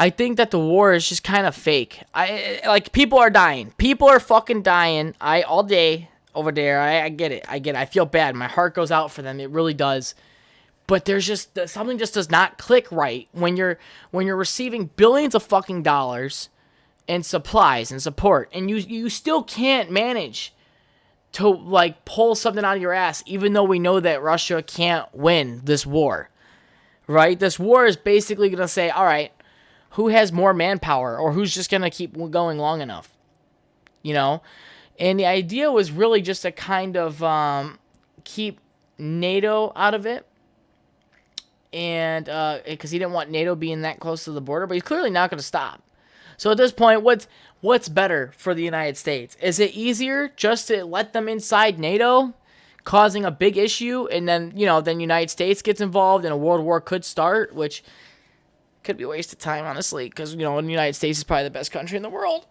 I think that the war is just kind of fake. People are dying. People are fucking dying. All day over there. I get it. I feel bad. My heart goes out for them. It really does. But there's just something just does not click right when you're receiving billions of fucking dollars and supplies and support, and you still can't manage to, like, pull something out of your ass, even though we know that Russia can't win this war. Right? This war is basically gonna say, all right, who has more manpower, or who's just going to keep going long enough, And the idea was really just to kind of keep NATO out of it, and because he didn't want NATO being that close to the border, but he's clearly not going to stop. So at this point, what's better for the United States? Is it easier just to let them inside NATO, causing a big issue, and then then United States gets involved and a world war could start, which could be a waste of time, honestly, because the United States is probably the best country in the world.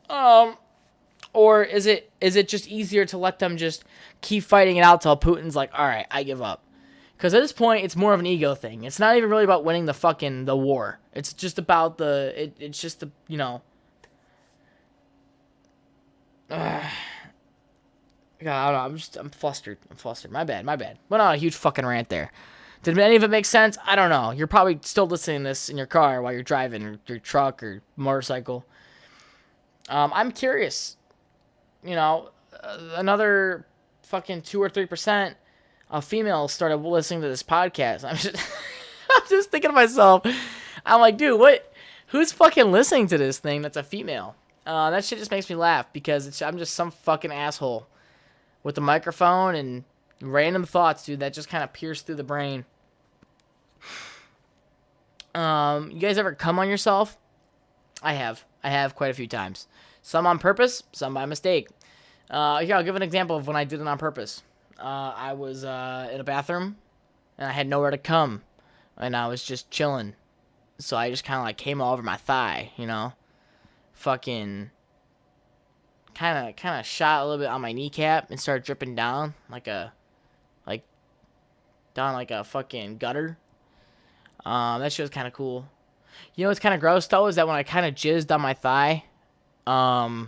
Or is it just easier to let them just keep fighting it out till Putin's like, all right, I give up? Because at this point, it's more of an ego thing. It's not even really about winning the war. It's just about it's just the, God, I don't know. I'm flustered. My bad. Went on a huge fucking rant there. Did any of it make sense? I don't know. You're probably still listening to this in your car while you're driving, or your truck, or motorcycle. I'm curious. Another fucking 2 or 3% of females started listening to this podcast. I'm just thinking to myself, I'm like, dude, who's fucking listening to this thing that's a female? That shit just makes me laugh, because I'm just some fucking asshole with a microphone and random thoughts, dude, that just kind of pierce through the brain. You guys ever come on yourself? I have quite a few times. Some on purpose, some by mistake. Here, I'll give an example of when I did it on purpose. I was in a bathroom, and I had nowhere to come, and I was just chilling. So I just kind of came all over my thigh, fucking kind of shot a little bit on my kneecap and started dripping down down like a fucking gutter. That shit was kind of cool. What's kind of gross though is that when I kind of jizzed on my thigh, I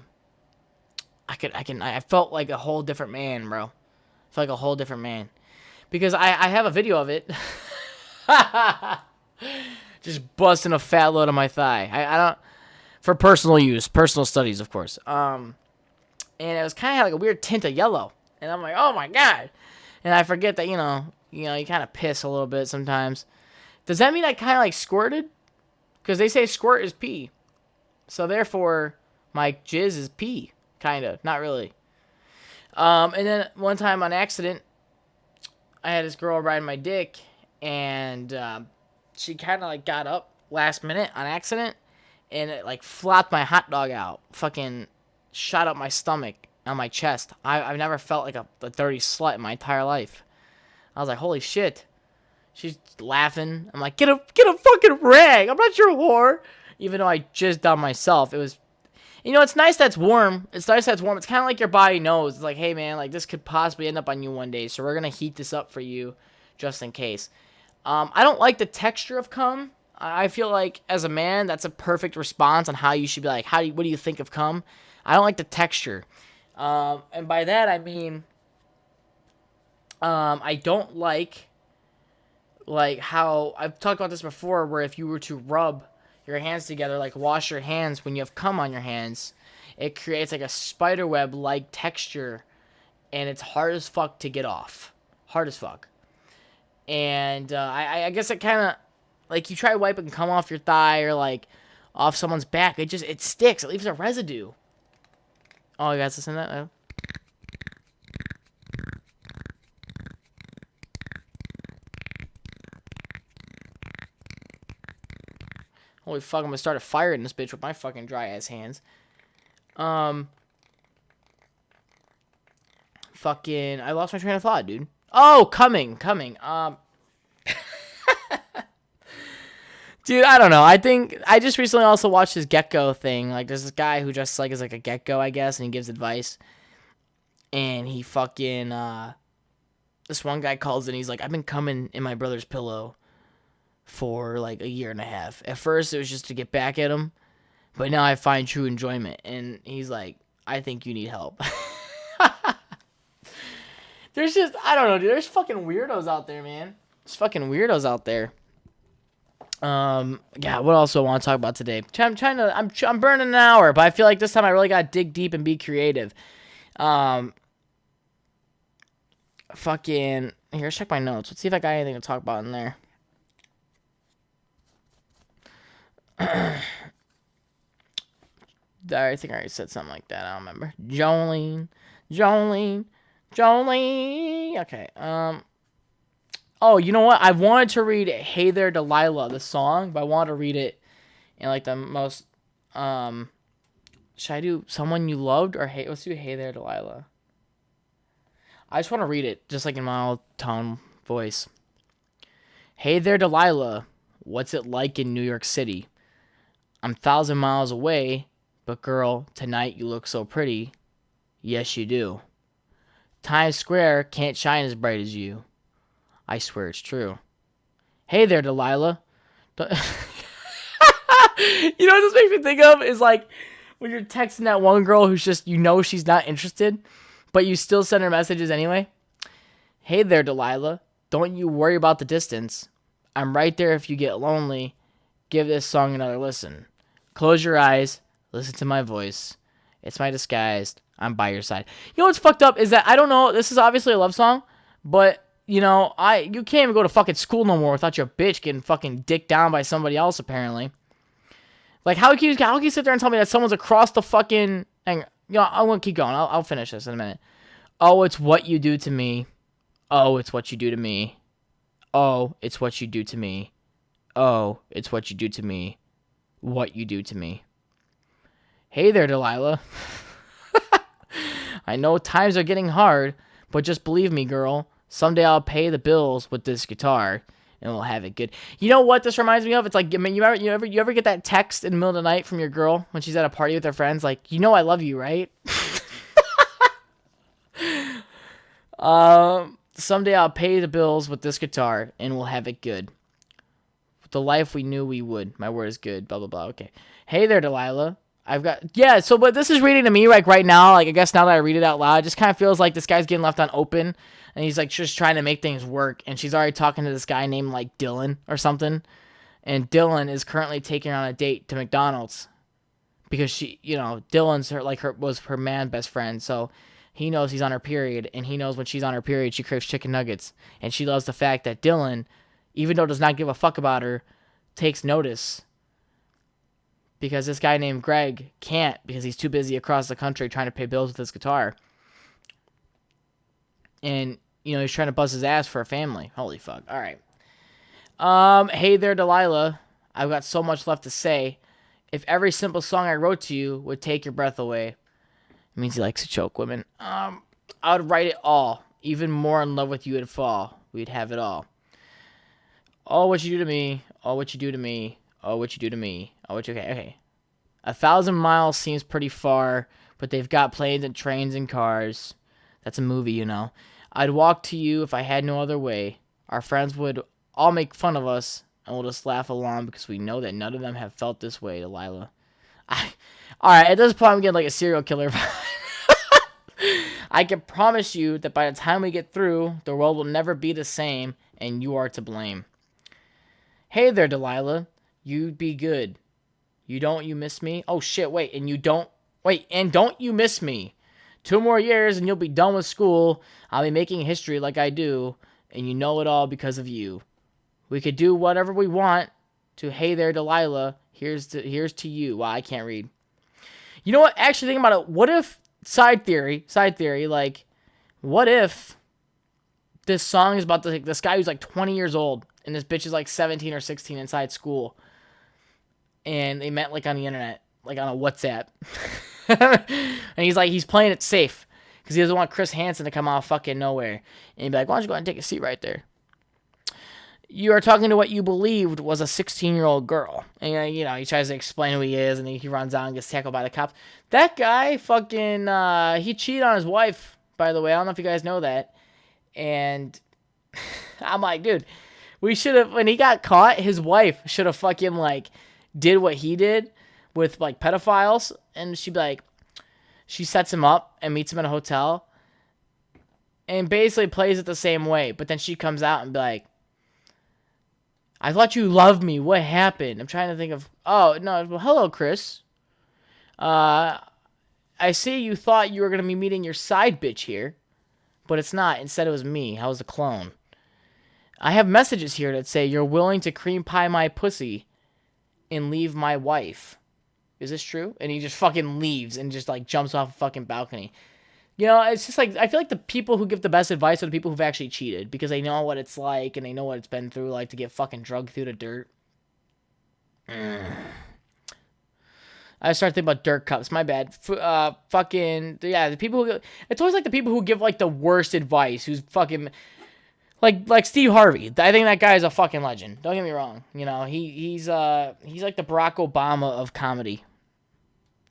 felt like a whole different man, bro. I felt like a whole different man, because I have a video of it. Just busting a fat load on my thigh. I don't, for personal use, personal studies, of course. And it was kind of like a weird tint of yellow, and I'm like, oh my god. And I forget that you kind of piss a little bit sometimes. Does that mean I kind of squirted? Because they say squirt is pee, so therefore my jizz is pee, kind of, not really. And then one time on accident, I had this girl riding my dick, and she kind of got up last minute on accident, and it flopped my hot dog out, fucking shot up my stomach on my chest. I've never felt like a dirty slut in my entire life. I was like, holy shit. She's laughing. I'm like, get a fucking rag. I'm not your whore. Even though I jizzed on myself, it was, it's nice that's warm. It's nice that's warm. It's kind of like your body knows. It's like, hey man, this could possibly end up on you one day, so we're gonna heat this up for you, just in case. I don't like the texture of cum. I feel like as a man, that's a perfect response on how you should be like, what do you think of cum? I don't like the texture. And by that I mean, I don't like how I've talked about this before, where if you were to rub your hands together, wash your hands when you have cum on your hands, it creates a spider web texture, and it's hard as fuck to get off. Hard as fuck. And I guess it kind of, you try wiping cum off your thigh or off someone's back, it sticks. It leaves a residue. Oh, you guys listen to that? Holy fuck, I'm gonna start a fire in this bitch with my fucking dry ass hands. Fucking, I lost my train of thought, dude. Oh, coming. Dude, I don't know. I think I just recently also watched this gecko thing. There's this guy who just is a gecko, I guess, and he gives advice. And he fucking this one guy calls in. He's like, I've been coming in my brother's pillow for a year and a half. At first, it was just to get back at him, but now I find true enjoyment. And he's like, I think you need help. There's just, I don't know, dude. There's fucking weirdos out there, man. There's fucking weirdos out there. Yeah, what else do I want to talk about today? I'm burning an hour, but I feel like this time I really got to dig deep and be creative. Fucking, here, let's check my notes. Let's see if I got anything to talk about in there. I think I already said something like that. I don't remember. Jolene. Okay. Oh, you know what? I wanted to read "Hey There, Delilah," the song, but I wanted to read it in the most Should I do someone you loved or hey? Let's do Hey There, Delilah. I just want to read it just like in my old tone voice. Hey there, Delilah. What's it like in New York City? I'm 1,000 miles away, but girl, tonight you look so pretty. Yes, you do. Times Square can't shine as bright as you. I swear it's true. Hey there, Delilah. You know what this makes me think of is like when you're texting that one girl who's just, she's not interested, but you still send her messages anyway. Hey there, Delilah. Don't you worry about the distance. I'm right there if you get lonely. Give this song another listen. Close your eyes. Listen to my voice. It's my disguise. I'm by your side. You know what's fucked up is that I don't know. This is obviously a love song, but you can't even go to fucking school no more without your bitch getting fucking dicked down by somebody else apparently. Like how can you sit there and tell me that someone's across the fucking? I'm gonna keep going. I'll finish this in a minute. Oh, it's what you do to me. Oh, it's what you do to me. Oh, it's what you do to me. Oh, it's what you do to me. What you do to me. Hey there, Delilah. I know times are getting hard, but just believe me, girl. Someday I'll pay the bills with this guitar, and we'll have it good. You know what this reminds me of? It's like, you ever get that text in the middle of the night from your girl when she's at a party with her friends? Like, I love you, right? Someday I'll pay the bills with this guitar, and we'll have it good. The life we knew we would. My word is good. Blah, blah, blah. Okay. Hey there, Delilah. But this is reading to me like right now. Like, I guess now that I read it out loud, it just kind of feels like this guy's getting left on open, and he's like just trying to make things work. And she's already talking to this guy named like Dylan or something. And Dylan is currently taking her on a date to McDonald's because Dylan's was her man best friend. So he knows he's on her period, and he knows when she's on her period, she craves chicken nuggets. And she loves the fact that Dylan, even though does not give a fuck about her, takes notice. Because this guy named Greg can't because he's too busy across the country trying to pay bills with his guitar. And, he's trying to buzz his ass for a family. Holy fuck. All right. Hey there, Delilah. I've got so much left to say. If every simple song I wrote to you would take your breath away. It means he likes to choke women. I would write it all. Even more in love with you would fall. We'd have it all. Oh, what you do to me. Oh, what you do to me. Oh, what you do to me. Oh, okay. 1,000 miles seems pretty far, but they've got planes and trains and cars. That's a movie, I'd walk to you if I had no other way. Our friends would all make fun of us, and we'll just laugh along because we know that none of them have felt this way, Delilah. Alright, at this point I'm getting like a serial killer vibe. I can promise you that by the time we get through, the world will never be the same, and you are to blame. Hey there, Delilah. You'd be good. You miss me? Oh shit, wait, and don't you miss me? 2 more years and you'll be done with school. I'll be making history like I do, and you know it all because of you. We could do whatever we want to Hey there, Delilah. Here's to you. Wow, I can't read. You know what? Actually, think about it. What if, side theory, like, what if this song is about this guy who's like 20 years old, and this bitch is like 17 or 16 inside school, and they met like on the internet, like on a WhatsApp, and he's playing it safe because he doesn't want Chris Hansen to come out of fucking nowhere, and he'd be like, why don't you go ahead and take a seat right there? You are talking to what you believed was a 16-year-old girl. And, he tries to explain who he is, and he runs out and gets tackled by the cops. That guy fucking, he cheated on his wife, by the way. I don't know if you guys know that. And I'm like, dude, we should have, when he got caught, his wife should have fucking, like, did what he did with, like, pedophiles. And she'd be like, she sets him up and meets him in a hotel and basically plays it the same way. But then she comes out and be like, I thought you loved me. What happened? I'm trying to think of... Oh, no. Well, hello, Chris. I see you thought you were going to be meeting your side bitch here, but it's not. Instead, it was me. I was a clone. I have messages here that say you're willing to cream pie my pussy and leave my wife. Is this true? And he just fucking leaves and just, like, jumps off a fucking balcony. It's just like, I feel like the people who give the best advice are the people who've actually cheated because they know what it's like and they know what it's been through, like to get fucking drugged through the dirt. I started thinking about Dirk Cups. My bad. The people who, it's always like the people who give like the worst advice. Who's fucking like Steve Harvey. I think that guy is a fucking legend. Don't get me wrong. You know, he's like the Barack Obama of comedy.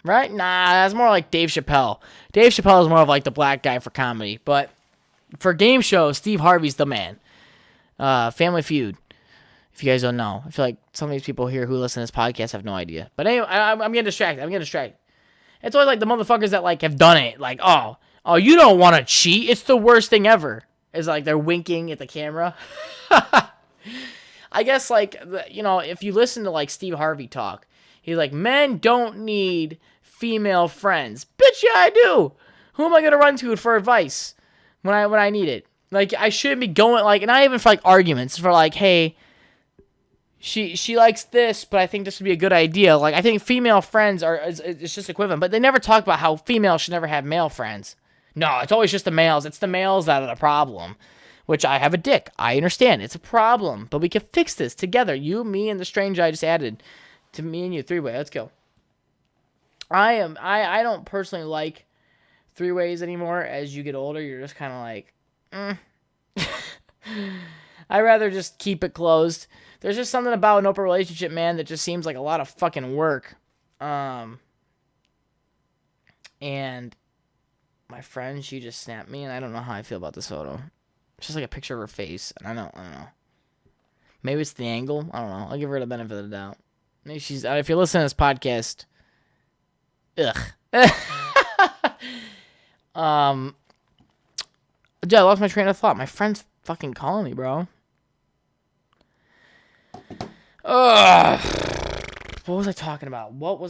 Right? Nah, that's more like Dave Chappelle. Dave Chappelle is more of like the black guy for comedy, but for game shows, Steve Harvey's the man. Family Feud. If you guys don't know, I feel like some of these people here who listen to this podcast have no idea. But anyway, I'm getting distracted. It's always like the motherfuckers that like have done it. Like, oh, you don't want to cheat. It's the worst thing ever. It's like they're winking at the camera. I guess like, you know, if you listen to like Steve Harvey talk, he's like, men don't need female friends. Bitch, yeah, I do. Who am I gonna run to for advice when I need it? Like, I shouldn't be going like, not even for like arguments, for like, hey, she likes this, but I think this would be a good idea. Like, I think female friends it's just equivalent, but they never talk about how females should never have male friends. No, it's always just the males. It's the males that are the problem. Which, I have a dick. I understand. It's a problem. But we can fix this together. You, me, and the stranger I just added to me and you. Three-way. Let's go. I don't personally like three-ways anymore. As you get older, you're just kind of like, I'd rather just keep it closed. There's just something about an open relationship, man, that just seems like a lot of fucking work. And my friend, she just snapped me, and I don't know how I feel about this photo. It's just like a picture of her face, and I don't know. Maybe it's the angle. I don't know. I'll give her the benefit of the doubt. Maybe she's. If you're listening to this podcast, dude, I lost my train of thought. My friend's fucking calling me, bro. Ugh. What was I talking about? Fuck.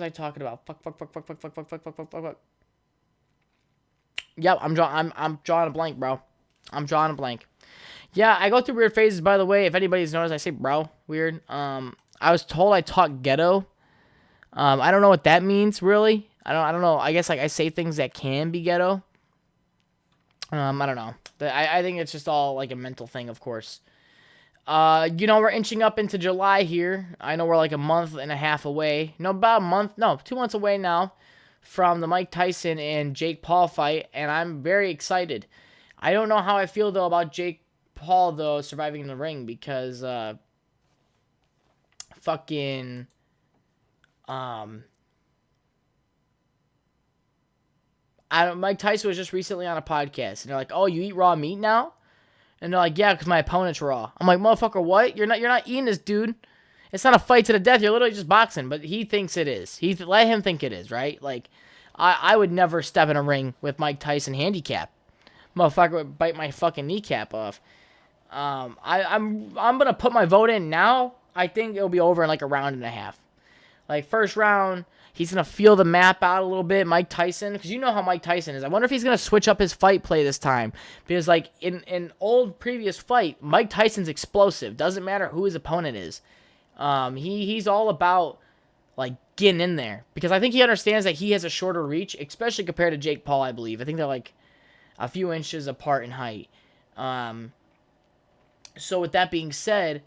Yep, I'm drawing a blank, bro. I'm drawing a blank. Yeah, I go through weird phases, by the way. If anybody's noticed, I say bro. Weird. I was told I talk ghetto. I don't know what that means, really. I don't know. I guess like I say things that can be ghetto. I don't know. I think it's just all like a mental thing, of course. You know, we're inching up into July here. I know we're like a month and a half away. No, about a month. No, 2 months away now from the Mike Tyson and Jake Paul fight, and I'm very excited. I don't know how I feel, though, about Jake Paul, though, surviving in the ring, because Mike Tyson was just recently on a podcast, and they're like, oh, you eat raw meat now? And they're like, yeah, because my opponent's raw. I'm like, motherfucker, what? You're not eating this, dude. It's not a fight to the death. You're literally just boxing. But he thinks it is. Let him think it is, right? Like, I would never step in a ring with Mike Tyson handicap. Motherfucker would bite my fucking kneecap off. I'm gonna put my vote in now. I think it'll be over in like a round and a half. Like, first round, he's going to feel the map out a little bit, Mike Tyson, because you know how Mike Tyson is. I wonder if he's going to switch up his fight play this time, because, like, in old previous fight, Mike Tyson's explosive. Doesn't matter who his opponent is. He's all about, like, getting in there, because I think he understands that he has a shorter reach, especially compared to Jake Paul, I believe. I think they're, like, a few inches apart in height. So with that being said,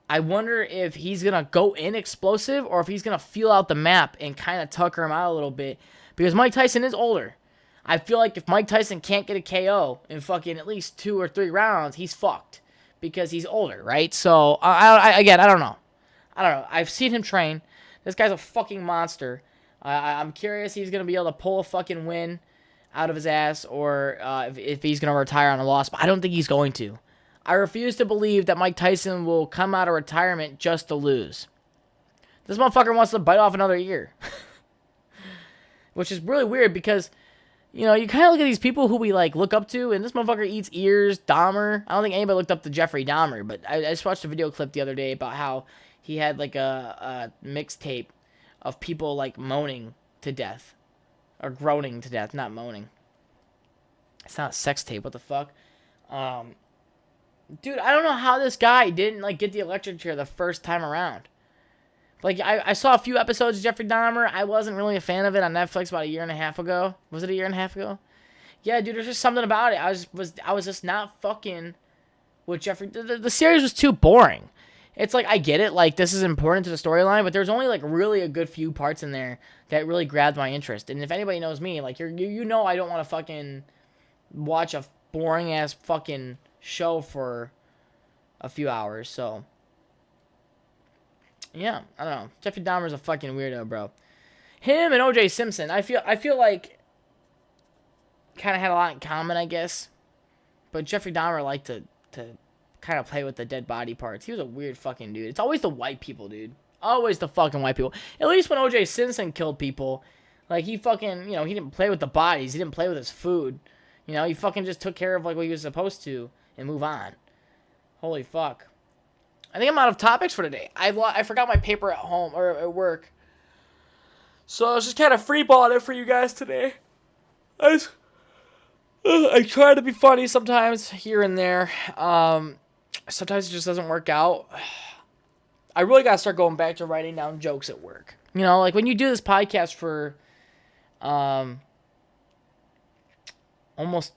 I wonder if he's going to go in explosive or if he's going to feel out the map and kind of tucker him out a little bit. Because Mike Tyson is older. I feel like if Mike Tyson can't get a KO in fucking at least 2 or 3 rounds, he's fucked. Because he's older, right? So, I don't know. I've seen him train. This guy's a fucking monster. I'm curious if he's going to be able to pull a fucking win out of his ass or if he's going to retire on a loss. But I don't think he's going to. I refuse to believe that Mike Tyson will come out of retirement just to lose. This motherfucker wants to bite off another ear. Which is really weird because, you know, you kind of look at these people who we, like, look up to, and this motherfucker eats ears, Dahmer. I don't think anybody looked up to Jeffrey Dahmer, but I just watched a video clip the other day about how he had, like, a mixtape of people, like, moaning to death. Or groaning to death, not moaning. It's not a sex tape, what the fuck? Dude, I don't know how this guy didn't, like, get the electric chair the first time around. Like, I saw a few episodes of Jeffrey Dahmer. I wasn't really a fan of it on Netflix about a year and a half ago. Was it a year and a half ago? Yeah, dude, there's just something about it. I was just not fucking with Jeffrey. The series was too boring. it's like, I get it, like, this is important to the storyline, but there's only, like, really a good few parts in there that really grabbed my interest. And if anybody knows me, like, you know I don't want to fucking watch a boring-ass fucking show for a few hours, so. Yeah, I don't know. Jeffrey Dahmer's a fucking weirdo, bro. Him and O.J. Simpson, I feel like kind of had a lot in common, I guess. But Jeffrey Dahmer liked to kind of play with the dead body parts. He was a weird fucking dude. It's always the white people, dude. Always the fucking white people. At least when O.J. Simpson killed people, like, he fucking, you know, he didn't play with the bodies. He didn't play with his food. You know, he fucking just took care of, like, what he was supposed to and move on. Holy fuck. I think I'm out of topics for today. I forgot my paper at home, or at work. So I was just kind of freeballing it for you guys today. I try to be funny sometimes, here and there. Sometimes it just doesn't work out. I really gotta start going back to writing down jokes at work. You know, like when you do this podcast for almost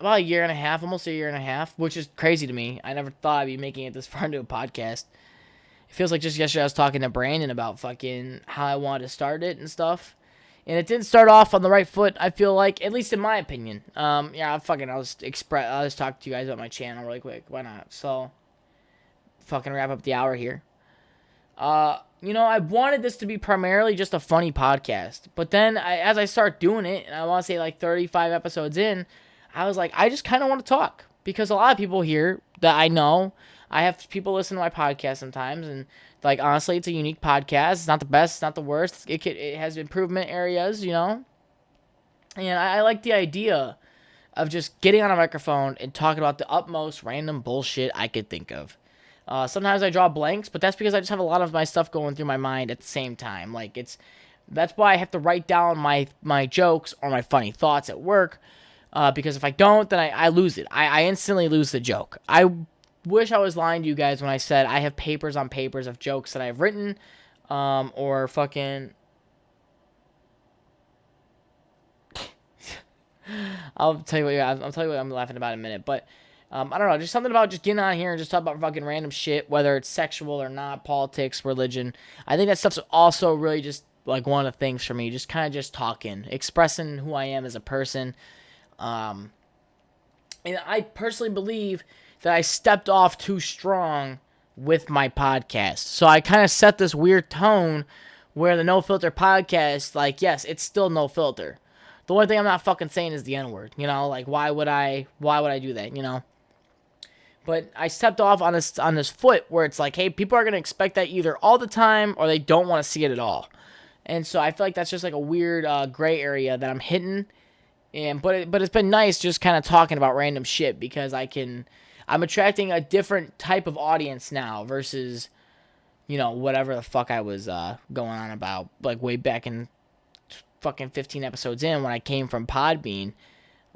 about a year and a half, which is crazy to me. I never thought I'd be making it this far into a podcast. It feels like just yesterday I was talking to Brandon about fucking how I wanted to start it and stuff. And it didn't start off on the right foot, I feel like, at least in my opinion. I'll just talk to you guys about my channel really quick. Why not? So, fucking wrap up the hour here. You know, I wanted this to be primarily just a funny podcast. But then, as I start doing it, and I want to say like 35 episodes in, I was like, I just kind of want to talk. Because a lot of people here that I know, I have people listen to my podcast sometimes, and like, honestly, it's a unique podcast. It's not the best, it's not the worst. It has improvement areas, you know? And I like the idea of just getting on a microphone and talking about the utmost random bullshit I could think of. Sometimes I draw blanks, but that's because I just have a lot of my stuff going through my mind at the same time. Like, that's why I have to write down my jokes or my funny thoughts at work, because if I don't, then I lose it. I instantly lose the joke. I wish I was lying to you guys when I said I have papers on papers of jokes that I've written, or fucking. I'll tell you what I'm laughing about in a minute, but I don't know, just something about just getting on here and just talk about fucking random shit, whether it's sexual or not, politics, religion. I think that stuff's also really just like one of the things for me, just kind of just talking, expressing who I am as a person. And I personally believe that I stepped off too strong with my podcast. So I kind of set this weird tone where the NoFilter Podcast, like, yes, it's still no filter. The only thing I'm not fucking saying is the N-word, you know? Like, why would I do that, you know? But I stepped off on this foot where it's like, hey, people are going to expect that either all the time or they don't want to see it at all. And so I feel like that's just like a weird gray area that I'm hitting. But it's been nice just kind of talking about random shit because I'm attracting a different type of audience now versus, you know, whatever the fuck I was going on about, like, way back in fucking 15 episodes in when I came from Podbean.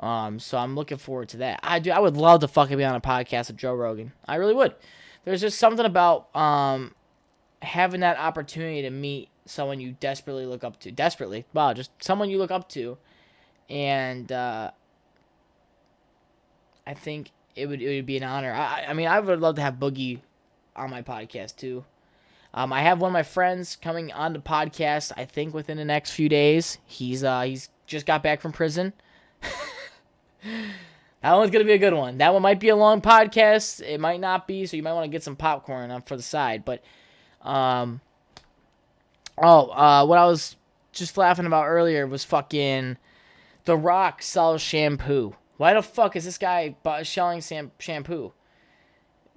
So I'm looking forward to that. I would love to fucking be on a podcast with Joe Rogan. I really would. There's just something about having that opportunity to meet someone you desperately look up to. Desperately. Wow, just someone you look up to. And I think it would be an honor. I mean, I would love to have Boogie on my podcast too. I have one of my friends coming on the podcast, I think within the next few days. He's just got back from prison. That one's going to be a good one. That one might be a long podcast. It might not be, so you might want to get some popcorn on for the side. But, what I was just laughing about earlier was fucking The Rock sells shampoo. Why the fuck is this guy selling shampoo?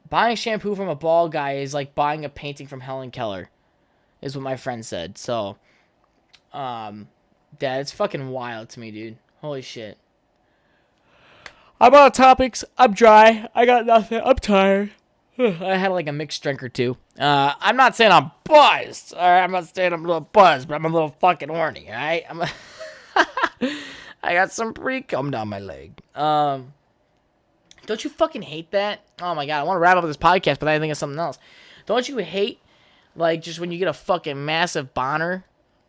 Buying shampoo from a bald guy is like buying a painting from Helen Keller, is what my friend said. So, it's fucking wild to me, dude. Holy shit. I'm out of topics. I'm dry. I got nothing. I'm tired. I had like a mixed drink or two. I'm not saying I'm buzzed. Alright, I'm not saying I'm a little buzzed, but I'm a little fucking horny, alright? I got some pre-cum down my leg. Don't you fucking hate that? Oh my god, I want to wrap up this podcast, but I think of something else. Don't you hate, like, just when you get a fucking massive boner?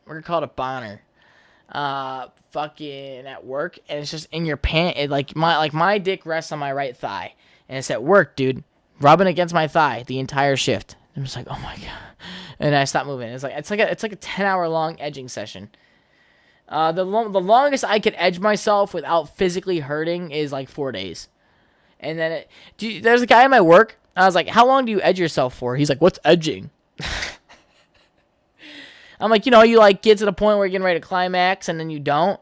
We're gonna call it a boner. Fucking at work, and it's just in your pant. It my dick rests on my right thigh, and it's at work, dude, rubbing against my thigh the entire shift. I'm just like, oh my god, and I stop moving. It's like a 10-hour long edging session. The longest I could edge myself without physically hurting is like 4 days. And then there's a guy at my work. I was like, how long do you edge yourself for? He's like, what's edging? I'm like, you like get to the point where you're getting ready to climax and then you don't.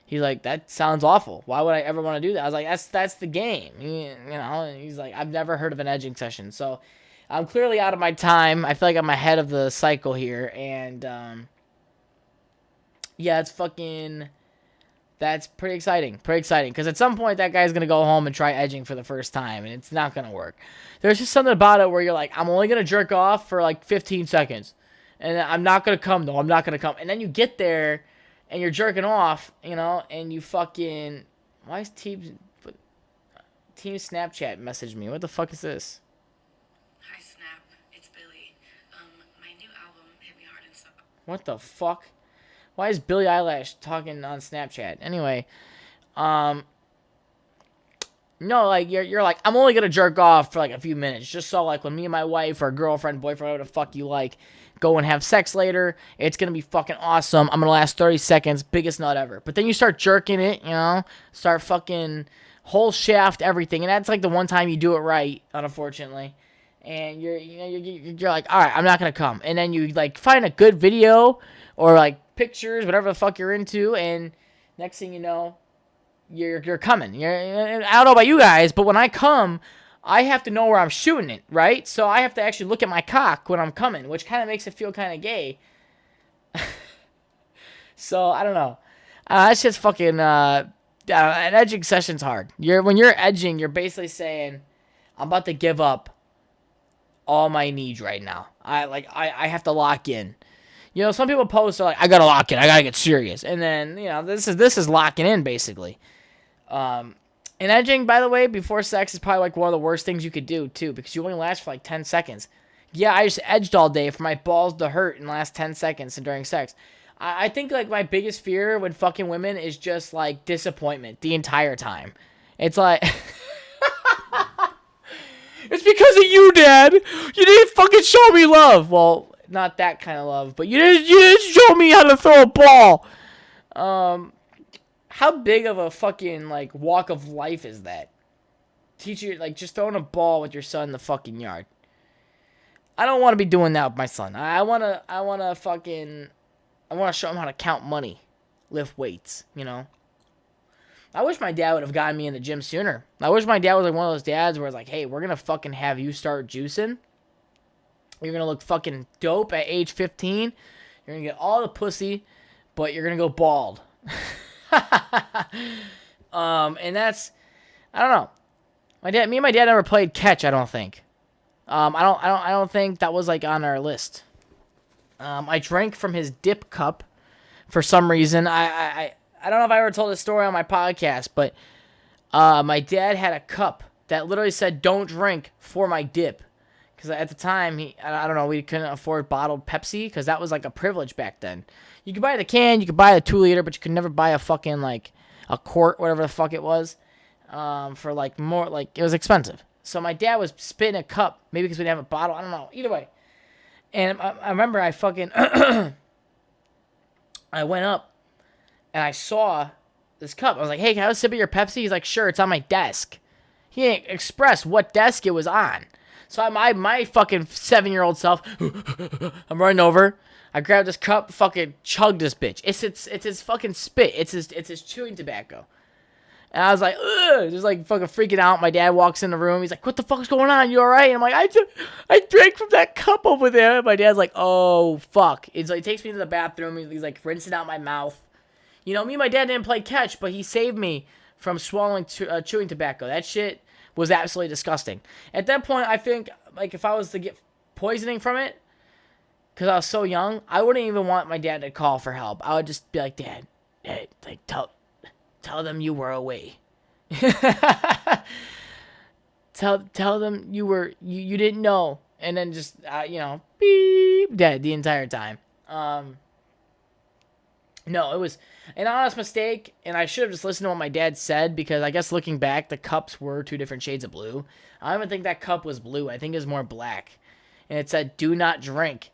He's like, that sounds awful. Why would I ever want to do that? I was like, that's the game. And he's like, I've never heard of an edging session. So I'm clearly out of my time. I feel like I'm ahead of the cycle here. And yeah, that's pretty exciting. Because at some point, that guy's going to go home and try edging for the first time. And it's not going to work. There's just something about it where you're like, I'm only going to jerk off for like 15 seconds. And I'm not going to come, though. I'm not going to come. And then you get there, and you're jerking off, and you fucking... Why is Team Snapchat messaged me? What the fuck is this? Hi, Snap. It's Billy. My new album hit me hard and so... What the fuck? Why is Billie Eilish talking on Snapchat? Anyway, no, like, you're like, I'm only going to jerk off for, like, a few minutes. Just so, like, when me and my wife or girlfriend, boyfriend, whatever the fuck you like, go and have sex later, it's going to be fucking awesome. I'm going to last 30 seconds, biggest nut ever. But then you start jerking it, start fucking whole shaft, everything. And that's, like, the one time you do it right, unfortunately. And you're like, all right, I'm not going to come. And then you, like, find a good video or, like, pictures, whatever the fuck you're into, and next thing you know, you're coming. I don't know about you guys, but when I come, I have to know where I'm shooting it, right? So I have to actually look at my cock when I'm coming, which kind of makes it feel kind of gay. So I don't know. That's just fucking. An edging session's hard. When you're edging, you're basically saying, I'm about to give up all my needs right now. I have to lock in. Some people post are like, I gotta lock in, I gotta get serious, and then this is locking in basically. And edging, by the way, before sex is probably like one of the worst things you could do too, because you only last for like 10 seconds. Yeah, I just edged all day for my balls to hurt in the last 10 seconds and during sex. I think like my biggest fear when fucking women is just like disappointment the entire time. It's like. It's because of you, Dad. You didn't fucking show me love. Well, not that kind of love, but you didn't show me how to throw a ball. How big of a fucking like walk of life is that? Teach you like just throwing a ball with your son in the fucking yard. I don't want to be doing that with my son. I wanna show him how to count money, lift weights. I wish my dad would have gotten me in the gym sooner. I wish my dad was like one of those dads where it's like, hey, we're gonna fucking have you start juicing. You're going to look fucking dope at age 15. You're going to get all the pussy, but you're going to go bald. And that's, I don't know. Me and my dad never played catch, I don't think. I don't think that was like on our list. I drank from his dip cup for some reason. I don't know if I ever told this story on my podcast, but my dad had a cup that literally said, don't drink for my dip. Because at the time, I don't know, we couldn't afford bottled Pepsi, because that was like a privilege back then. You could buy the can, you could buy the 2-liter, but you could never buy a fucking, like, a quart, whatever the fuck it was, for, like, more, like, it was expensive. So my dad was spitting a cup, maybe because we didn't have a bottle, I don't know, either way. And I remember I fucking, I went up, and I saw this cup. I was like, hey, can I have a sip of your Pepsi? He's like, sure, it's on my desk. He didn't express what desk it was on. So my fucking 7-year-old self, I'm running over. I grabbed this cup, fucking chugged this bitch. It's his fucking spit. It's his chewing tobacco. And I was like, ugh, just like fucking freaking out. My dad walks in the room. He's like, what the fuck's going on? You all right? And I'm like, I drank from that cup over there. And my dad's like, oh, fuck. It's like, he takes me to the bathroom. He's like rinsing out my mouth. Me and my dad didn't play catch, but he saved me from swallowing chewing tobacco. That shit was absolutely disgusting. At that point, I think, like, if I was to get poisoning from it, because I was so young, I wouldn't even want my dad to call for help. I would just be like, Dad, like, tell them you were away. tell them you didn't know. And then just, beep, dead the entire time. No, it was an honest mistake, and I should have just listened to what my dad said, because I guess looking back, the cups were 2 different shades of blue. I don't even think that cup was blue. I think it was more black. and it said, "Do not drink,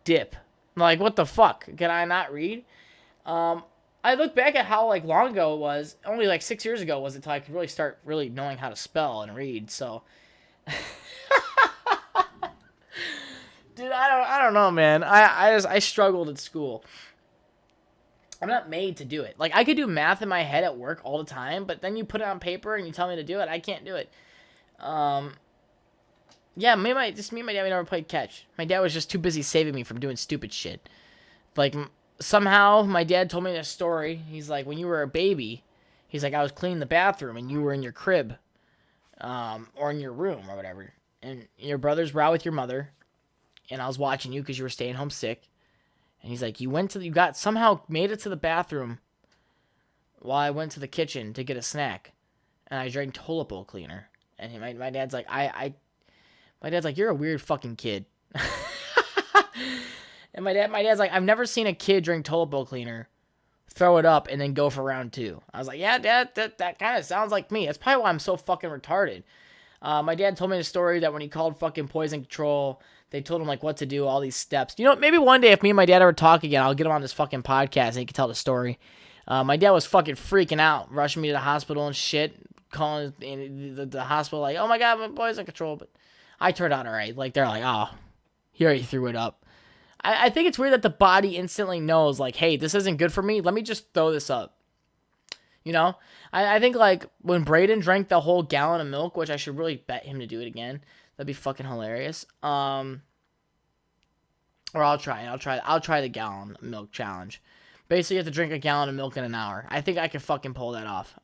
dip." I'm like, what the fuck? Can I not read? I look back at how like long ago it was. Only like 6 years ago was it until I could really start really knowing how to spell and read. So, dude, I don't know, man. I struggled at school. I'm not made to do it. Like, I could do math in my head at work all the time, but then you put it on paper and you tell me to do it, I can't do it. Yeah, me and my dad, we never played catch. My dad was just too busy saving me from doing stupid shit. Like, somehow, my dad told me this story. He's like, when you were a baby, he's like, I was cleaning the bathroom and you were in your crib, or in your room or whatever. And your brothers were out with your mother, and I was watching you because you were staying home sick. And he's like, somehow made it to the bathroom while I went to the kitchen to get a snack. And I drank toilet bowl cleaner. And my dad's like, my dad's like, you're a weird fucking kid. And my dad's like, I've never seen a kid drink toilet bowl cleaner, throw it up, and then go for round 2. I was like, yeah, Dad, that kind of sounds like me. That's probably why I'm so fucking retarded. My dad told me the story that when he called fucking poison control, they told him, like, what to do, all these steps. You know, maybe one day if me and my dad ever talk again, I'll get him on this fucking podcast and he can tell the story. My dad was fucking freaking out, rushing me to the hospital and shit, calling the hospital, like, oh my God, my boy's in control. But I turned out all right. Like, they're like, oh, he already threw it up. I think it's weird that the body instantly knows, like, hey, this isn't good for me. Let me just throw this up. You know? I think, like, when Braden drank the whole gallon of milk, which I should really bet him to do it again. That'd be fucking hilarious. Or I'll try the gallon of milk challenge. Basically, you have to drink a gallon of milk in an hour. I think I can fucking pull that off.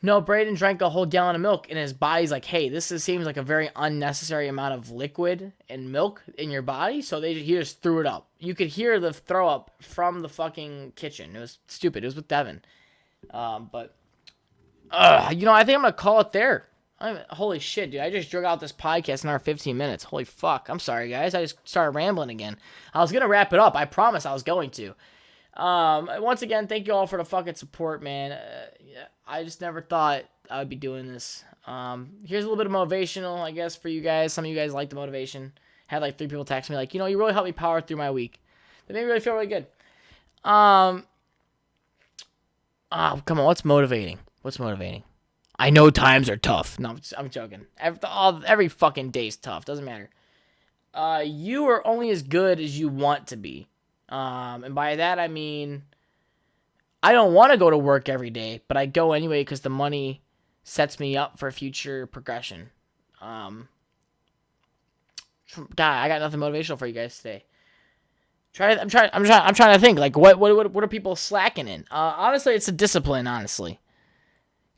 No, Braden drank a whole gallon of milk, and his body's like, hey, seems like a very unnecessary amount of liquid and milk in your body, so he just threw it up. You could hear the throw up from the fucking kitchen. It was stupid. It was with Devin. I think I'm going to call it there. Holy shit, dude. I just drug out this podcast in our 15 minutes. Holy fuck. I'm sorry, guys. I just started rambling again. I was going to wrap it up. I promise I was going to. Once again, thank you all for the fucking support, man. I just never thought I would be doing this. Here's a little bit of motivational, I guess, for you guys. Some of you guys like the motivation. Had like 3 people text me like, you really helped me power through my week. That made me really feel really good. Come on, what's motivating? I know times are tough. No, I'm joking. Every fucking day's tough. Doesn't matter. You are only as good as you want to be. And by that, I mean, I don't want to go to work every day, but I go anyway because the money sets me up for future progression. God, I got nothing motivational for you guys today. I'm trying to think, like, what are people slacking in? Honestly, it's a discipline, honestly.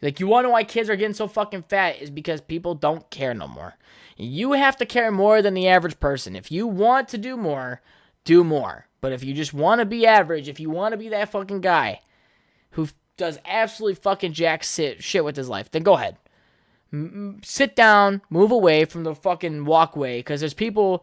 Like, you want to know why kids are getting so fucking fat is because people don't care no more. You have to care more than the average person. If you want to do more, do more. But if you just want to be average, if you want to be that fucking guy who does absolutely fucking jack shit with his life, then go ahead. Sit down, move away from the fucking walkway, because there's people,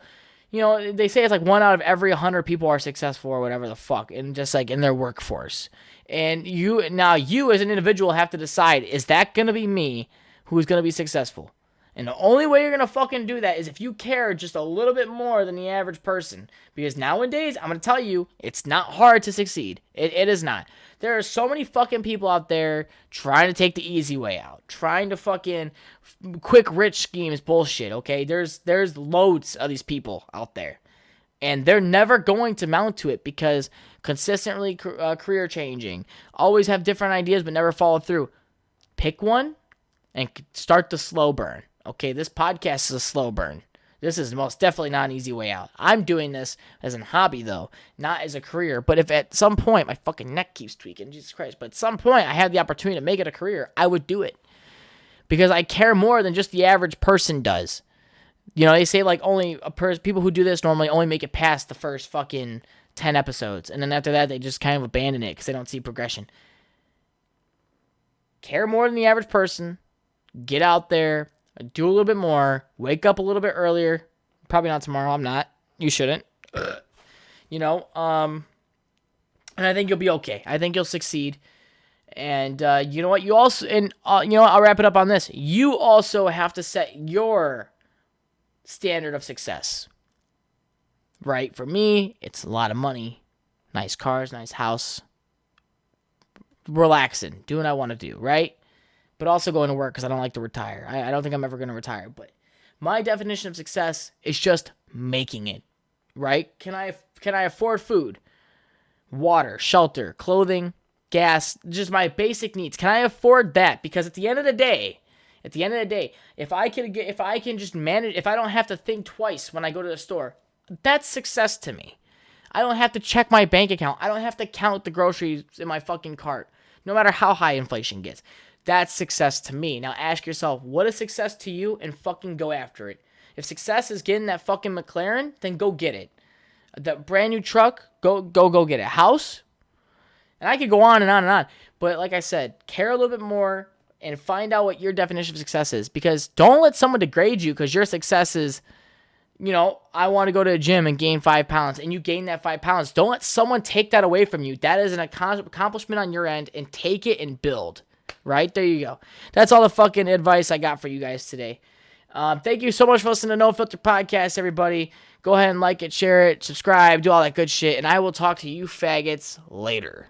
they say it's like 1 out of every 100 people are successful or whatever the fuck, and just like in their workforce. And you as an individual have to decide, is that going to be me who's going to be successful? And the only way you're going to fucking do that is if you care just a little bit more than the average person. Because nowadays, I'm going to tell you, it's not hard to succeed. It is not. There are so many fucking people out there trying to take the easy way out. Trying to fucking quick rich schemes bullshit, okay? There's loads of these people out there. And they're never going to mount to it because consistently career changing. Always have different ideas but never follow through. Pick one and start the slow burn. Okay, this podcast is a slow burn. This is most definitely not an easy way out. I'm doing this as a hobby, though, not as a career. But if at some point, my fucking neck keeps tweaking, Jesus Christ, but at some point I had the opportunity to make it a career, I would do it. Because I care more than just the average person does. They say like only people who do this normally only make it past the first fucking 10 episodes. And then after that, they just kind of abandon it because they don't see progression. Care more than the average person. Get out there. Do a little bit more. Wake up a little bit earlier. Probably not tomorrow. I'm not. You shouldn't. And I think you'll be okay. I think you'll succeed. And you know what? You also, I'll wrap it up on this. You also have to set your standard of success, right? For me, it's a lot of money, nice cars, nice house, relaxing, doing what I want to do, right? But also going to work because I don't like to retire. I don't think I'm ever going to retire. But my definition of success is just making it, right? Can I afford food, water, shelter, clothing, gas, just my basic needs? Can I afford that? Because at the end of the day, if I can just manage, if I don't have to think twice when I go to the store, that's success to me. I don't have to check my bank account. I don't have to count the groceries in my fucking cart, no matter how high inflation gets. That's success to me. Now ask yourself, what is success to you, and fucking go after it. If success is getting that fucking McLaren, then go get it. The brand new truck, go get it. House, and I could go on and on and on. But like I said, care a little bit more and find out what your definition of success is. Because don't let someone degrade you because your success is, I want to go to a gym and gain 5 pounds, and you gain that 5 pounds. Don't let someone take that away from you. That is an accomplishment on your end, and take it and build. Right? There you go. That's all the fucking advice I got for you guys today. Thank you so much for listening to NoFilter Podcast, everybody. Go ahead and like it, share it, subscribe, do all that good shit, and I will talk to you faggots later.